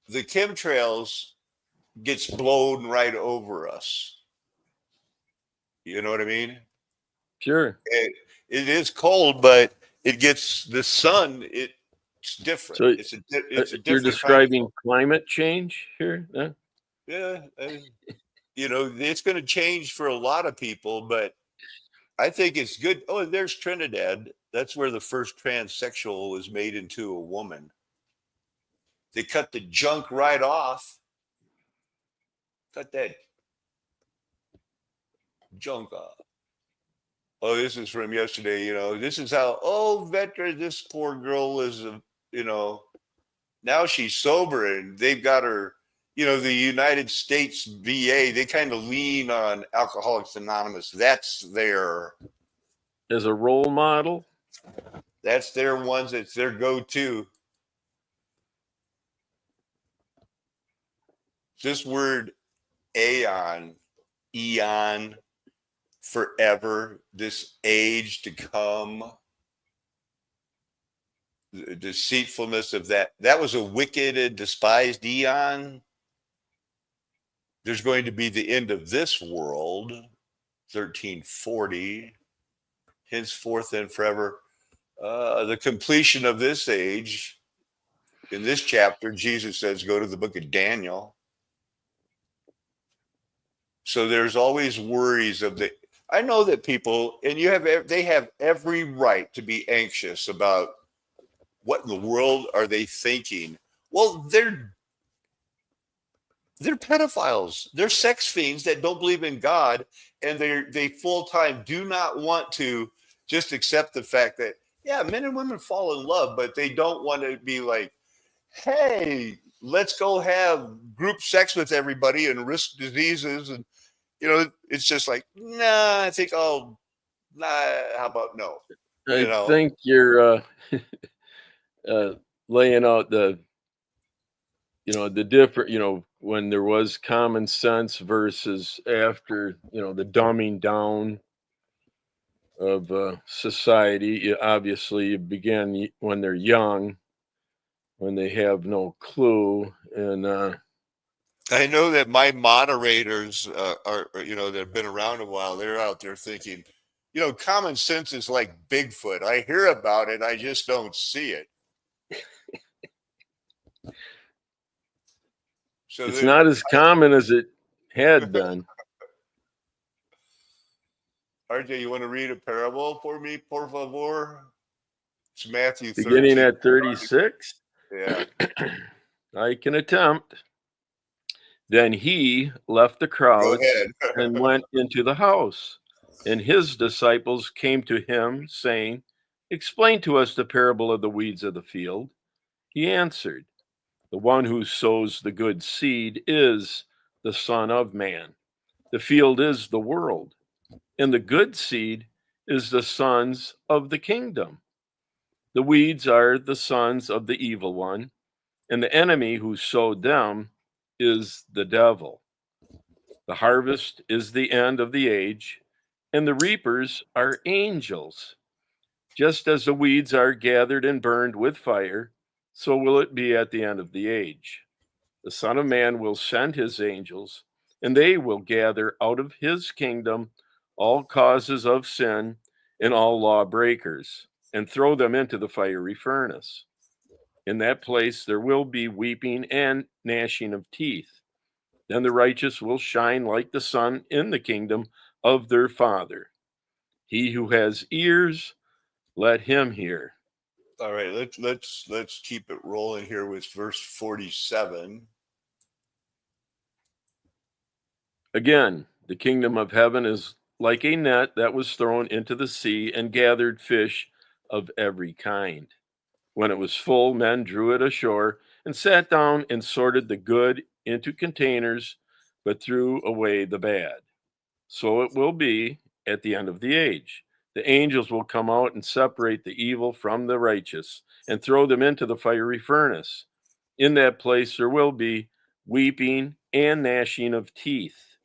the chemtrails gets blown right over us. You know what I mean? Sure. It is cold, but it gets the sun. It's different. So It's a different you're kind of describing cold. climate change here? Yeah. Yeah, it's going to change for a lot of people, but I think it's good. Oh, there's Trinidad. That's where the first transsexual was made into a woman. They cut the junk right off. Cut that junk off. Oh, this is from yesterday. This is how, veteran, this poor girl is, now she's sober and they've got her, the United States VA, they kind of lean on Alcoholics Anonymous. That's their role model. That's their ones. It's their go-to. This word eon, forever, this age to come, the deceitfulness of that was a wicked and despised eon. There's going to be the end of this world, 1340, henceforth and forever. The completion of this age. In this chapter, Jesus says, go to the book of Daniel. So there's always worries I know that people, and they have every right to be anxious about what in the world are they thinking. Well, they're pedophiles. They're sex fiends that don't believe in God, and they full-time do not want to just accept the fact that, yeah, men and women fall in love, but they don't want to be like, hey, let's go have group sex with everybody and risk diseases. And, it's just like, nah, I think how about no? I think you're laying out the different, when there was common sense versus after, the dumbing down of society. Obviously, you begin when they're young, when they have no clue. And I know that my moderators are, that have been around a while, they're out there thinking, common sense is like Bigfoot. I hear about it, I just don't see it. So it's not as common as it had been. RJ, you want to read a parable for me, por favor? It's Matthew 13. Beginning at 36? Yeah. I can attempt. Then he left the crowds and went into the house, and his disciples came to him, saying, explain to us the parable of the weeds of the field. He answered, the one who sows the good seed is the Son of Man. The field is the world, and the good seed is the sons of the kingdom. The weeds are the sons of the evil one, and the enemy who sowed them is the devil. The harvest is the end of the age, and the reapers are angels. Just as the weeds are gathered and burned with fire, so will it be at the end of the age. The Son of Man will send his angels, and they will gather out of his kingdom all causes of sin and all lawbreakers, and throw them into the fiery furnace. In that place there will be weeping and gnashing of teeth. Then the righteous will shine like the sun in the kingdom of their Father. He who has ears, let him hear. All right, let's keep it rolling here with verse 47. Again, the kingdom of heaven is like a net that was thrown into the sea and gathered fish of every kind. When it was full, men drew it ashore and sat down and sorted the good into containers, but threw away the bad. So it will be at the end of the age. The angels will come out and separate the evil from the righteous and throw them into the fiery furnace. In that place there will be weeping, and gnashing of teeth.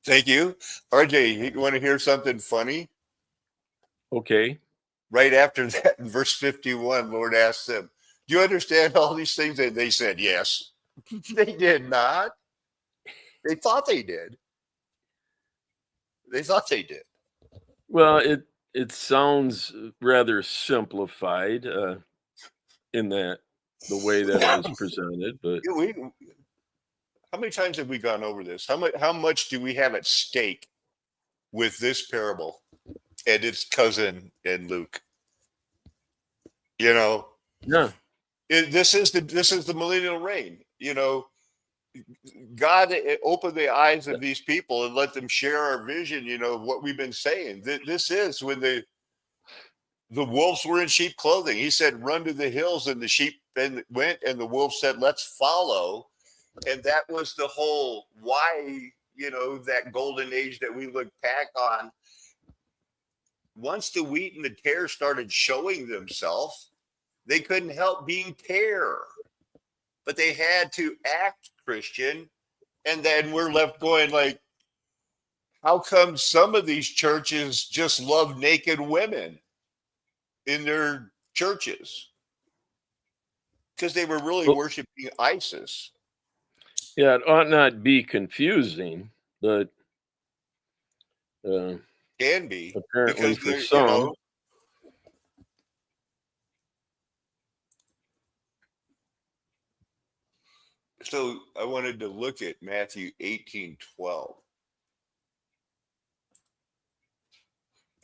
Thank you. RJ, you want to hear something funny? Okay. Right after that, in verse 51, Lord asked them, do you understand all these things? And they said, yes. They did not. They thought they did. They thought they did. Well, it sounds rather simplified in that the way that it was presented, but How many times have we gone over this? How much do we have at stake with this parable and its cousin and Luke? You know, yeah, this is the millennial reign. You know, God opened the eyes of these people and let them share our vision. You know, of what we've been saying. This is when the wolves were in sheep clothing. He said, "Run to the hills," and the sheep went, and the wolves said, "Let's follow." And that was the whole why, you know, that golden age that we look back on. Once the wheat and the tare started showing themselves, they couldn't help being tare, but they had to act Christian. And then we're left going like, how come some of these churches just love naked women in their churches? Because they were really worshiping ISIS. yeah, it ought not be confusing, but Can be, apparently because for they're, some, you know. So I wanted to look at Matthew 18:12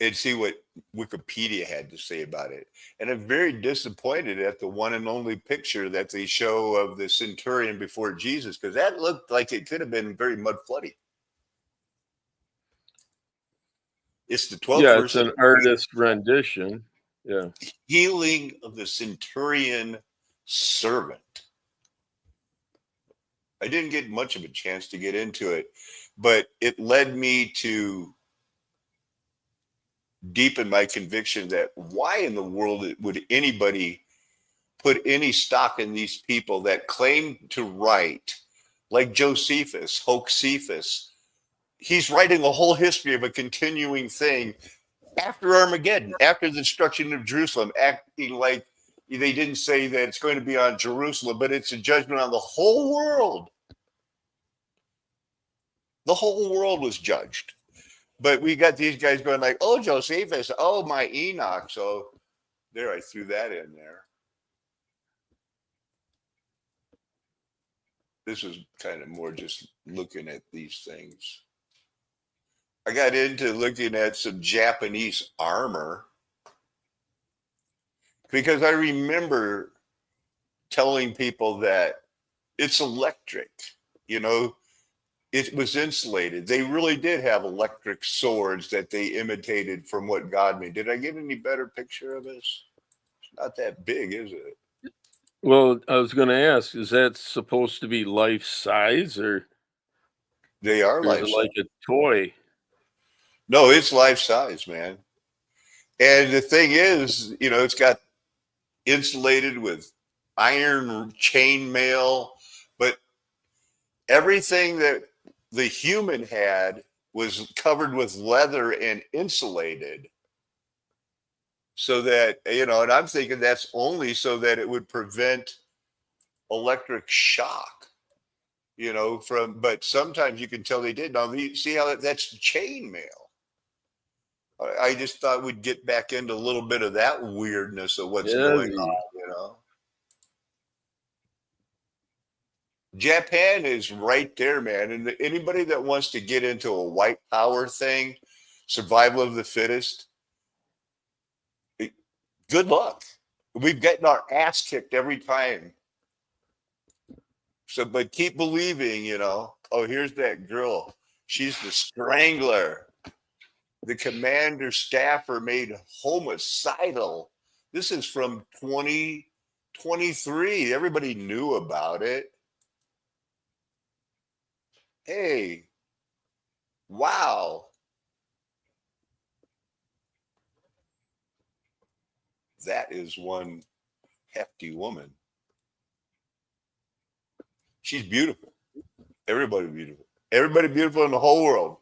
and see what Wikipedia had to say about it. And I'm very disappointed at the one and only picture that they show of the centurion before Jesus, because that looked like it could have been very mud floody. It's the 12th yeah, verse. it's an artist rendition. Yeah. Healing of the centurion servant. I didn't get much of a chance to get into it, but it led me to deepen my conviction that why in the world would anybody put any stock in these people that claim to write, like Josephus, Hoxephus. He's writing a whole history of a continuing thing after Armageddon, after the destruction of Jerusalem, acting like they didn't say that it's going to be on Jerusalem, but it's a judgment on the whole world. The whole world was judged. But we got these guys going like, oh, Josephus, oh, my Enoch. So there, I threw that in there. This was kind of more just looking at these things. I got into looking at some Japanese armor because I remember telling people that it's electric, you know, it was insulated. They really did have electric swords that they imitated from what God made. Did I get any better picture of this? It's not that big, is it? Well, I was going to ask, is that supposed to be life size, or They are is life it size. like a toy? No, it's life size, man. And the thing is, you know, it's got insulated with iron chain mail, but everything that the human had was covered with leather and insulated. So that, you know, and I'm thinking that's only so that it would prevent electric shock, you know, but sometimes you can tell they did. Now, see how that's chain mail. I just thought we'd get back into a little bit of that weirdness of what's going on, you know. Japan is right there, man. And anybody that wants to get into a white power thing, survival of the fittest, good luck. We've gotten our ass kicked every time. So, but keep believing, you know. Oh, here's that girl. She's the strangler. The commander staffer made homicidal. This is from 2023. Everybody knew about it. Hey, wow. That is one hefty woman. She's beautiful. Everybody beautiful. Everybody beautiful in the whole world.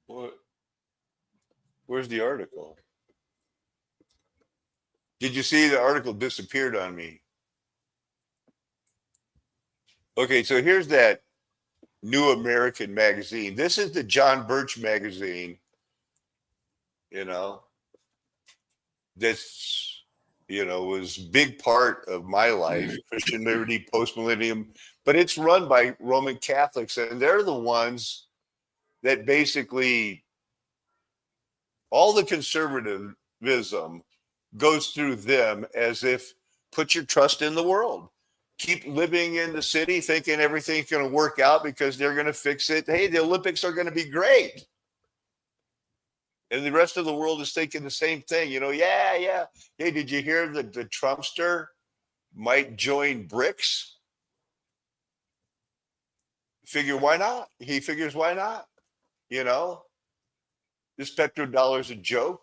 What? Where's the article? Did you see the article disappeared on me? Okay, so here's that New American magazine. This is the John Birch magazine, you know, that's, you know, was big part of my life, Christian Liberty, post-millennium, but it's run by Roman Catholics, and they're the ones that basically all the conservatism goes through them, as if put your trust in the world. Keep living in the city thinking everything's going to work out because they're going to fix it. Hey, the Olympics are going to be great. And the rest of the world is thinking the same thing. You know, yeah. Hey, did you hear that the Trumpster might join BRICS? Figure why not? He figures why not? You know, this petrodollar's a joke.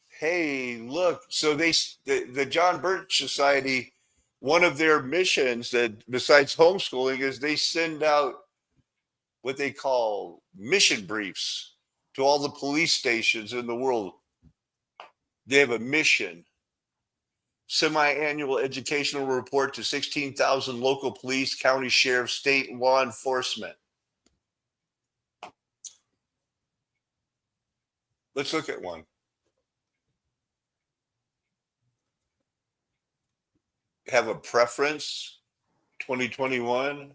Hey, look, so the John Birch Society, one of their missions that besides homeschooling is they send out what they call mission briefs to all the police stations in the world. They have a mission, semi-annual educational report to 16,000 local police, county sheriffs, state law enforcement. Let's look at one. Have a preference, 2021.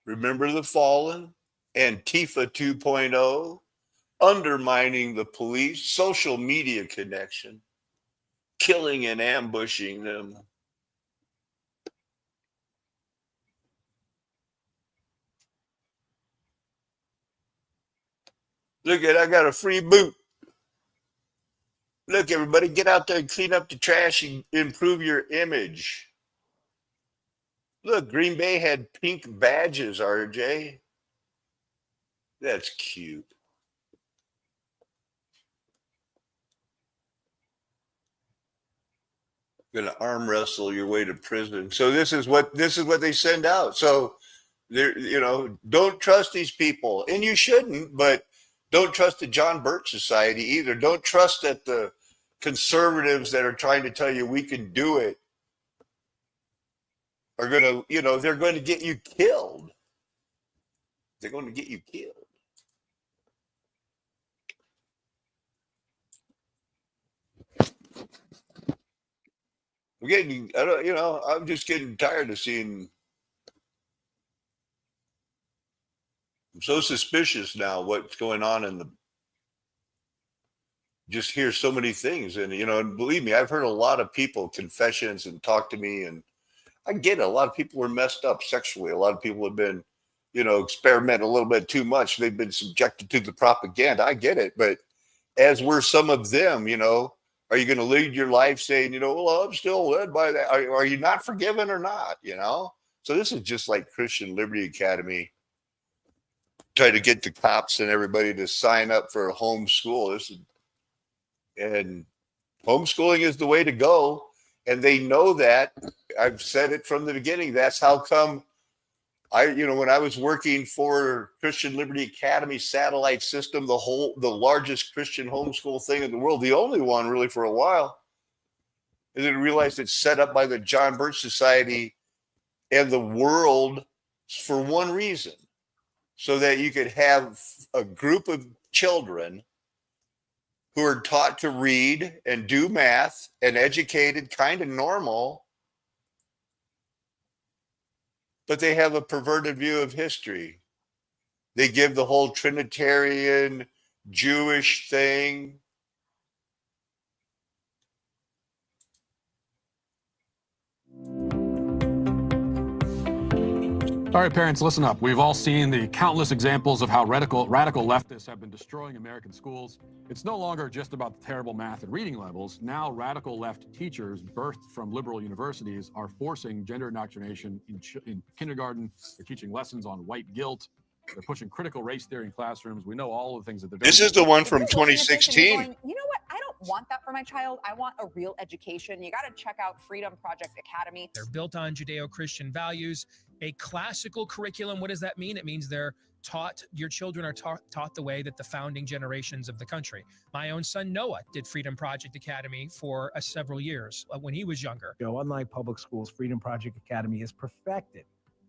Remember the Fallen, Antifa 2.0, undermining the police, social media connection, killing and ambushing them. Look at, I got a free boot. Look, everybody, get out there and clean up the trash and improve your image. Look, Green Bay had pink badges, RJ. That's cute. Gonna arm wrestle your way to prison. So this is what they send out. So there, you know, don't trust these people, and you shouldn't, but don't trust the John Birch Society either. Don't trust that the conservatives that are trying to tell you we can do it are going to, you know, they're going to get you killed. They're going to get you killed. I'm getting, I don't, you know, I'm just getting tired of seeing. I'm so suspicious now what's going on in the. Just hear so many things, and you know, and believe me, I've heard a lot of people confessions and talk to me, and I get it. A lot of people were messed up sexually. A lot of people have been, you know, experiment a little bit too much. They've been subjected to the propaganda. I get it, but as were some of them, you know, are you going to lead your life saying, you know, well, I'm still led by that? Are you not forgiven or not? You know, so this is just like Christian Liberty Academy. Try to get the cops and everybody to sign up for a homeschool. And homeschooling is the way to go. And they know that. I've said it from the beginning. That's how come you know, when I was working for Christian Liberty Academy satellite system, the largest Christian homeschool thing in the world, the only one really for a while, and then realized it's set up by the John Birch Society and the world for one reason, so that you could have a group of children who are taught to read and do math and educated, kind of normal, but they have a perverted view of history. They give the whole Trinitarian Jewish thing. All right, parents, listen up. We've all seen the countless examples of how radical leftists have been destroying American schools. It's no longer just about the terrible math and reading levels. Now, radical left teachers birthed from liberal universities are forcing gender indoctrination in kindergarten. They're teaching lessons on white guilt. They're pushing critical race theory in classrooms. We know all of the things that they're doing. This is the one If from you're looking at this and you're 2016. going, you know what? I don't want that for my child. I want a real education. You got to check out Freedom Project Academy. They're built on Judeo-Christian values, a classical curriculum. What does that mean? It means they're taught, your children are taught the way that the founding generations of the country. My own son, Noah, did Freedom Project Academy for several years when he was younger. Unlike public schools, Freedom Project Academy is perfected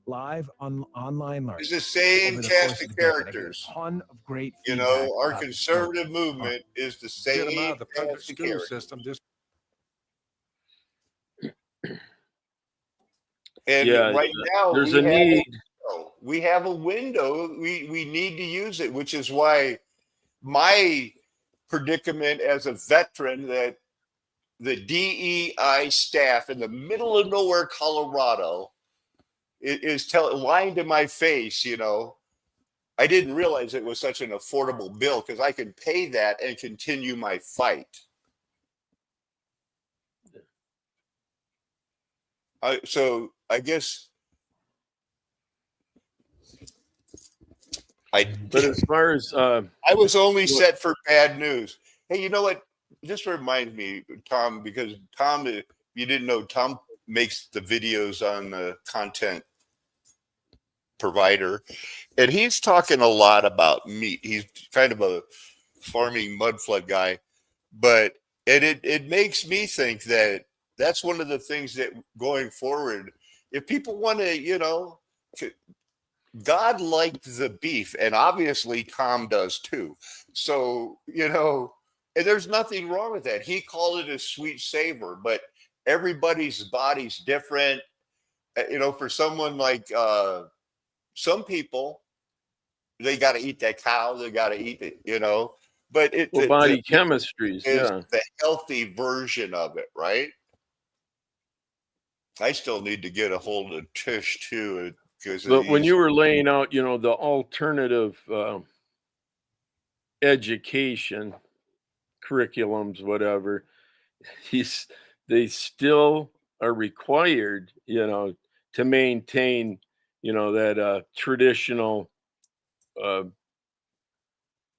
live on online learning. It's the same over the cast course of the decade. I get characters. a ton of great You feedback know, our about the conservative movement is the Get them same out of the public cast of school characters. system. Just And Yeah, right now, there's a need. we have a window. We need to use it, which is why my predicament as a veteran that the DEI staff in the middle of nowhere, Colorado, is lying to my face. You know, I didn't realize it was such an affordable bill because I can pay that and continue my fight. So I guess But as far as I was only set for bad news. Hey, you know what? This reminds me, Tom, because Tom, if you didn't know, Tom makes the videos on the content provider, and he's talking a lot about meat. He's kind of a farming mudflood guy, but it makes me think that that's one of the things that going forward, if people want to, you know, God liked the beef, and obviously Tom does too. So, you know, and there's nothing wrong with that. He called it a sweet savor, but everybody's body's different. You know, for someone like some people, they got to eat that cow, they got to eat it, you know. But body chemistries, is yeah, the healthy version of it, right? I still need to get a hold of Tish too. But when you were laying out, you know, the alternative education curriculums, whatever, they still are required, you know, to maintain, you know, that traditional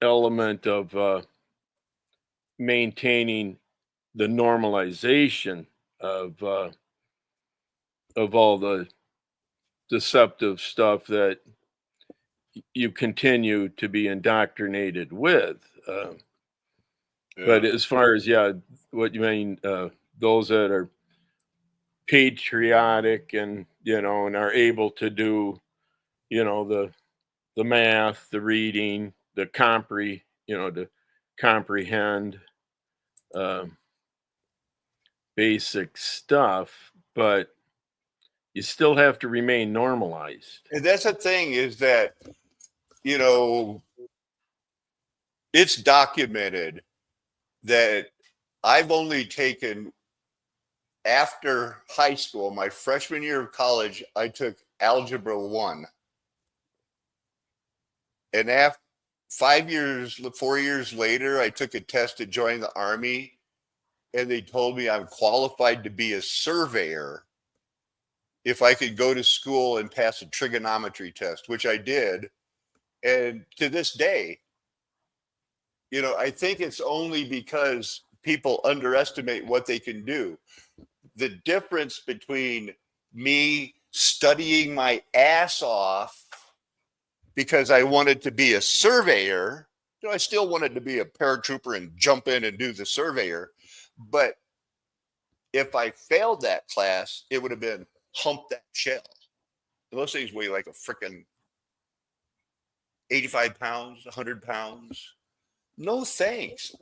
element of maintaining the normalization of all the deceptive stuff that you continue to be indoctrinated with. But as far as, what you mean, those that are patriotic and, you know, and are able to do, you know, the math, the reading, to comprehend basic stuff, but you still have to remain normalized. And that's the thing is that, you know, it's documented that I've only taken, after high school, my freshman year of college, I took Algebra 1. And after 4 years later, I took a test to join the Army, and they told me I'm qualified to be a surveyor if I could go to school and pass a trigonometry test, which I did. And to this day, you know, I think it's only because people underestimate what they can do. The difference between me studying my ass off because I wanted to be a surveyor, you know, I still wanted to be a paratrooper and jump in and do the surveyor. But if I failed that class, it would have been hump that shell. Those things weigh like a freaking 85 pounds, 100 pounds. No thanks.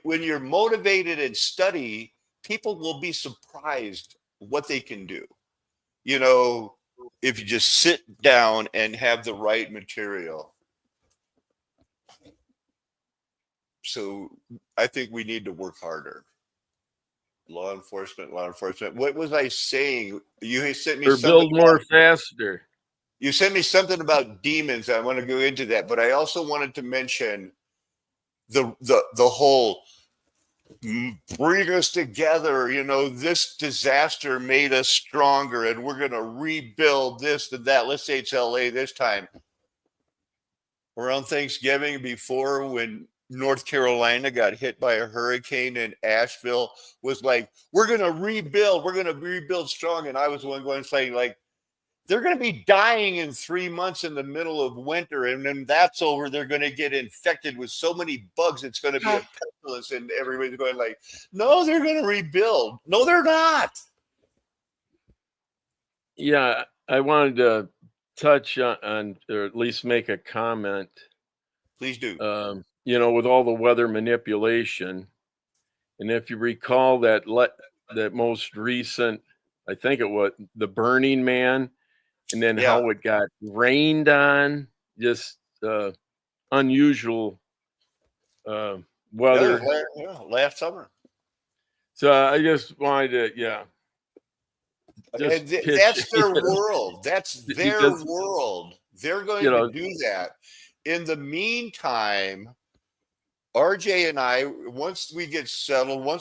When you're motivated and study, people will be surprised what they can do. You know, if you just sit down and have the right material. So I think we need to work harder. Law enforcement. What was I saying? You sent me Or something build more about, faster. you sent me something about demons. I want to go into that, but I also wanted to mention the whole bring us together. You know, this disaster made us stronger, and we're going to rebuild this and that. Let's say it's LA this time. Around Thanksgiving, before when North Carolina got hit by a hurricane and Asheville was like, we're going to rebuild strong. And I was the one going saying, like, they're going to be dying in 3 months in the middle of winter. And then that's over. They're going to get infected with so many bugs. It's going to be a pestilence. And everybody's going like, no, they're going to rebuild. No, they're not. Yeah, I wanted to touch on or at least make a comment. Please do. You know, with all the weather manipulation, and if you recall that that most recent, I think it was the Burning Man, and then how it got rained on, just unusual weather. Last summer. So I just wanted to, that's their world. That's their world. They're going to do that. In the meantime, RJ and I, once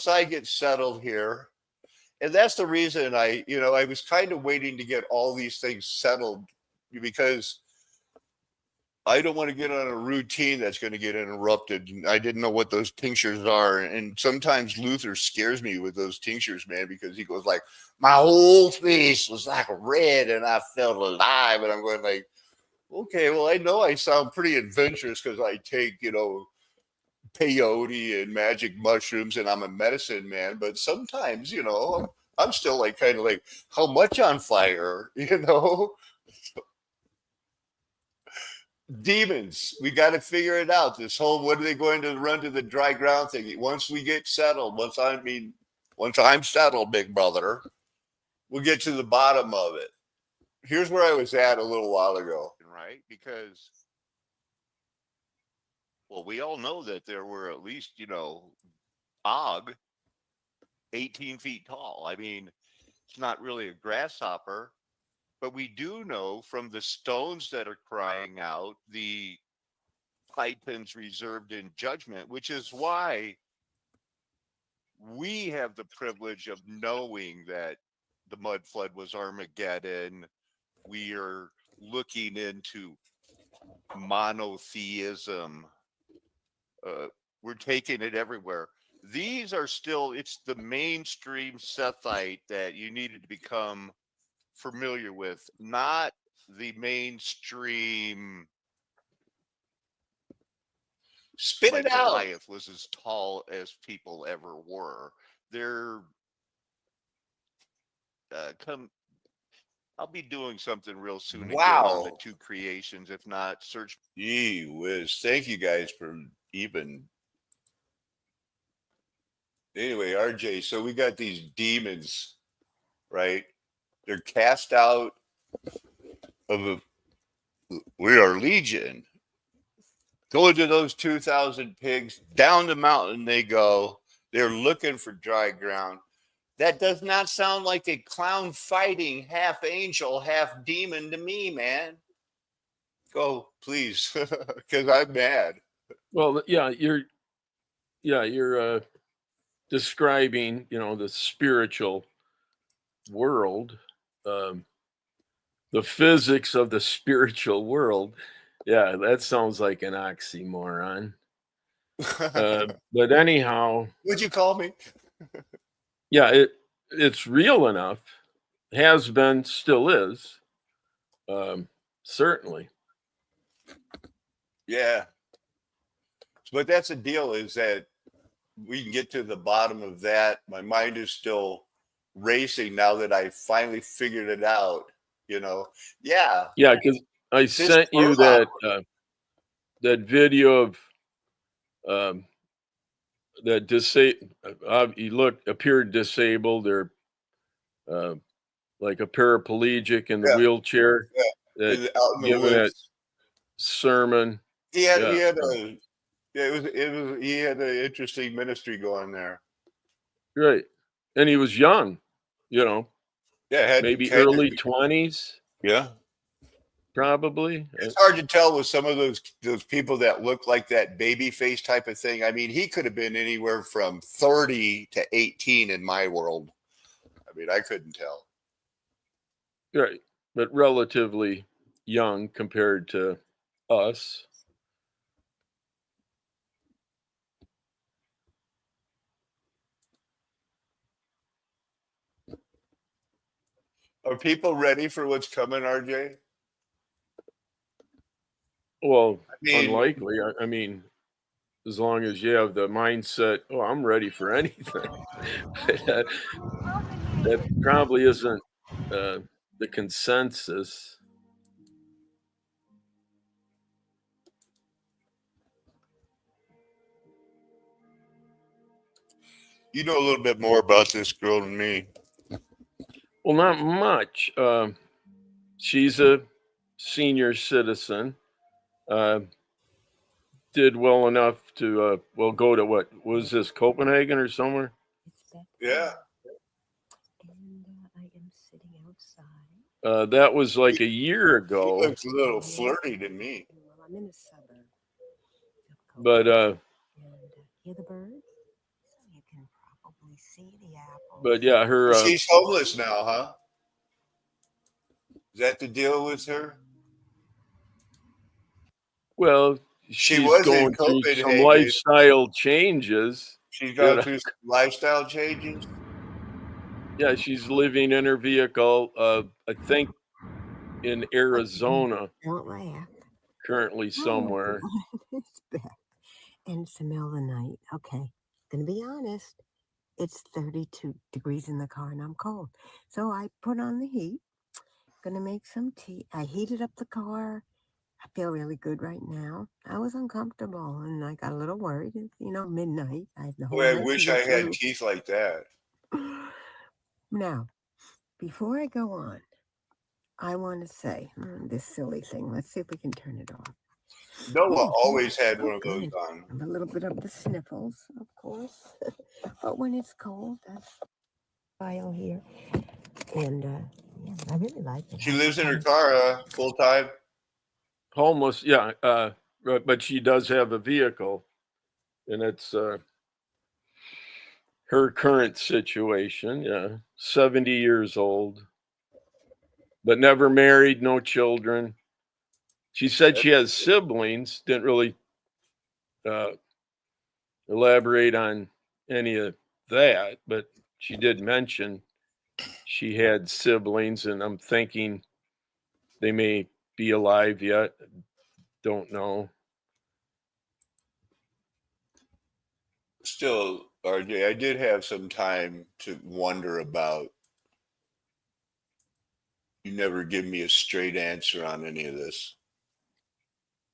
I get settled here, and that's the reason I was kind of waiting to get all these things settled, because I don't want to get on a routine that's going to get interrupted. I didn't know what those tinctures are. And sometimes Luther scares me with those tinctures, man, because he goes like, my whole face was like red and I felt alive. And I'm going like, okay, well, I know I sound pretty adventurous because I take, peyote and magic mushrooms and I'm a medicine man. But sometimes, I'm still like kind of like, how much on fire, Demons, we got to figure it out. This whole, what are they going to run to the dry ground thing? Once we get settled, once I'm settled, big brother, we'll get to the bottom of it. Here's where I was at a little while ago, right? Because, well, we all know that there were at least, Og, 18 feet tall. I mean, it's not really a grasshopper. But we do know from the stones that are crying out, the titans reserved in judgment, which is why we have the privilege of knowing that the mud flood was Armageddon. We are looking into monotheism. We're taking it everywhere. These are still, it's the mainstream Sethite that you needed to become familiar with, not the mainstream. Spit it out. Goliath was as tall as people ever were. They're I'll be doing something real soon again on the two creations. If not, search. Gee whiz! Thank you guys for even. Anyway, RJ. So we got these demons, right? They're cast out of we are legion. Go into those 2,000 pigs, down the mountain they go. They're looking for dry ground. That does not sound like a clown fighting half angel, half demon to me, man. Go, please, because I'm mad. Well, yeah, you're describing, the spiritual world, the physics of the spiritual world. Yeah, that sounds like an oxymoron. But anyhow, what'd you call me? Yeah, it's real enough. Has been, still is. Certainly. Yeah. But that's the deal, is that we can get to the bottom of that. My mind is still racing now that I finally figured it out, Yeah. Yeah, because I sent you that that video of that he appeared disabled, or like a paraplegic in the wheelchair. Out in the giving woods. that sermon. He had an interesting ministry going there. Right. And he was young, you know, Yeah, maybe early 20s. Yeah. Probably. It's hard to tell with some of those people that look like that baby face type of thing. I mean, he could have been anywhere from 30 to 18 in my world. I mean, I couldn't tell. Right. But relatively young compared to us. Are people ready for what's coming, RJ? Well, I mean, unlikely. I mean, as long as you have the mindset, oh, I'm ready for anything. that probably isn't the consensus. you know a little bit more about this girl than me. Well, not much. She's a senior citizen. Did well enough to go to what was this, Copenhagen or somewhere? Yeah. And I am sitting outside. That was like a year ago. She looks a little flirty to me. Well, I'm in a suburb. But Hear the birds? So you can probably see the apples. but yeah, her She's homeless now, huh? Is that the deal with her? well, She she's was in going through some Copenhagen. lifestyle changes. She's gone through some lifestyle changes. Yeah, she's living in her vehicle, I think in Arizona. Don't laugh. Currently somewhere. It's Beth. And it's the middle of the night. Okay. Gonna be honest. It's 32 degrees in the car and I'm cold. So I put on the heat. Gonna make some tea. I heated up the car. I feel really good right now. I was uncomfortable and I got a little worried. It's, midnight. I had the whole Boy, I night to wish get I had through. teeth like that. Now, before I go on, I want to say this silly thing. Let's see if we can turn it off. Noah always had one of those good. on. A little bit of the sniffles, of course. But when it's cold, that's file here. And yeah, I really like it. She lives in her car full time. Homeless, yeah. But she does have a vehicle, and it's her current situation. Yeah, 70 years old, but never married, no children. She said she has siblings. Didn't really elaborate on any of that, but she did mention she had siblings, and I'm thinking they may be alive yet. Don't know. Still, RJ, I did have some time to wonder about. You never give me a straight answer on any of this.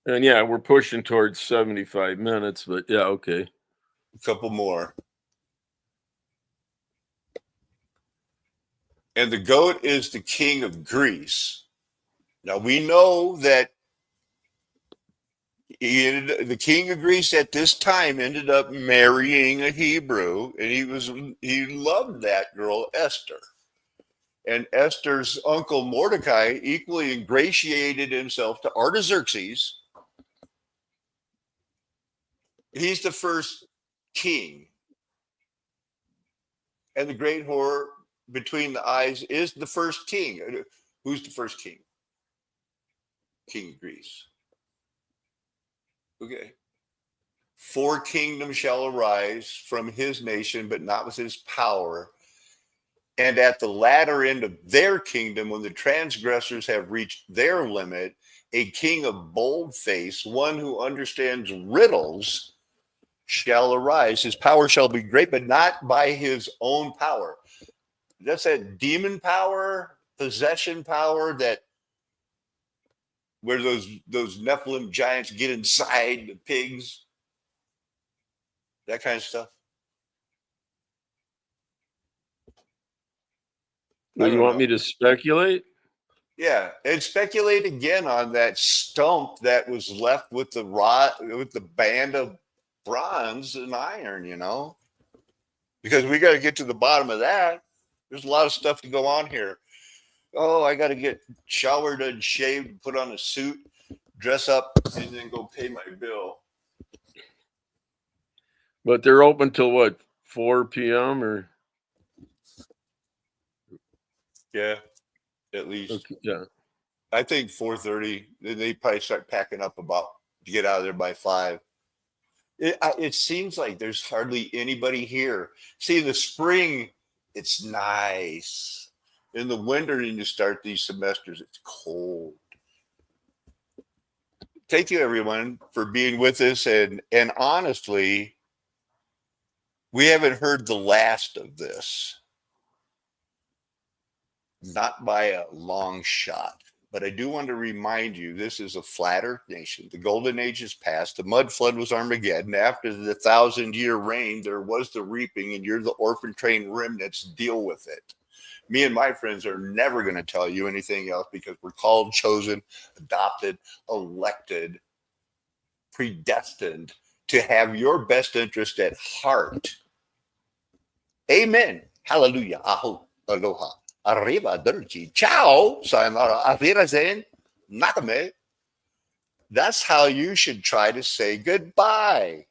And yeah, we're pushing towards 75 minutes, but yeah, okay. A couple more. And the goat is the king of Greece. Now we know that the king of Greece at this time ended up marrying a Hebrew, and he loved that girl Esther. And Esther's uncle Mordecai equally ingratiated himself to Artaxerxes. He's the first king. And the great whore between the eyes is the first king. Who's the first king? King of Greece. Okay. 4 kingdoms shall arise from his nation, but not with his power. And at the latter end of their kingdom, when the transgressors have reached their limit, a king of bold face, one who understands riddles, shall arise. His power shall be great, but not by his own power. That's that demon power, possession power, that where those Nephilim giants get inside the pigs, that kind of stuff. You want me to speculate? Yeah, and speculate again on that stump that was left with the band of bronze and iron, because we got to get to the bottom of that. There's a lot of stuff to go on here. Oh, I got to get showered and shaved, put on a suit, dress up, and then go pay my bill. But they're open till what, 4 p.m. or? Yeah, at least. Okay, yeah. I think 4:30. They probably start packing up about to get out of there by 5. It seems like there's hardly anybody here. See, in the spring, it's nice. In the winter, when you start these semesters, it's cold. Thank you, everyone, for being with us. And honestly, we haven't heard the last of this. Not by a long shot. But I do want to remind you, this is a flat earth nation. The golden age is past. The mud flood was Armageddon. After the 1,000-year reign, there was the reaping, and you're the orphan train remnants. Deal with it. Me and my friends are never going to tell you anything else because we're called, chosen, adopted, elected, predestined to have your best interest at heart. Amen. Hallelujah. Aho. Aloha. Arriba, Dirty. Ciao. Sayonara. Afirazen. Nakame. That's how you should try to say goodbye.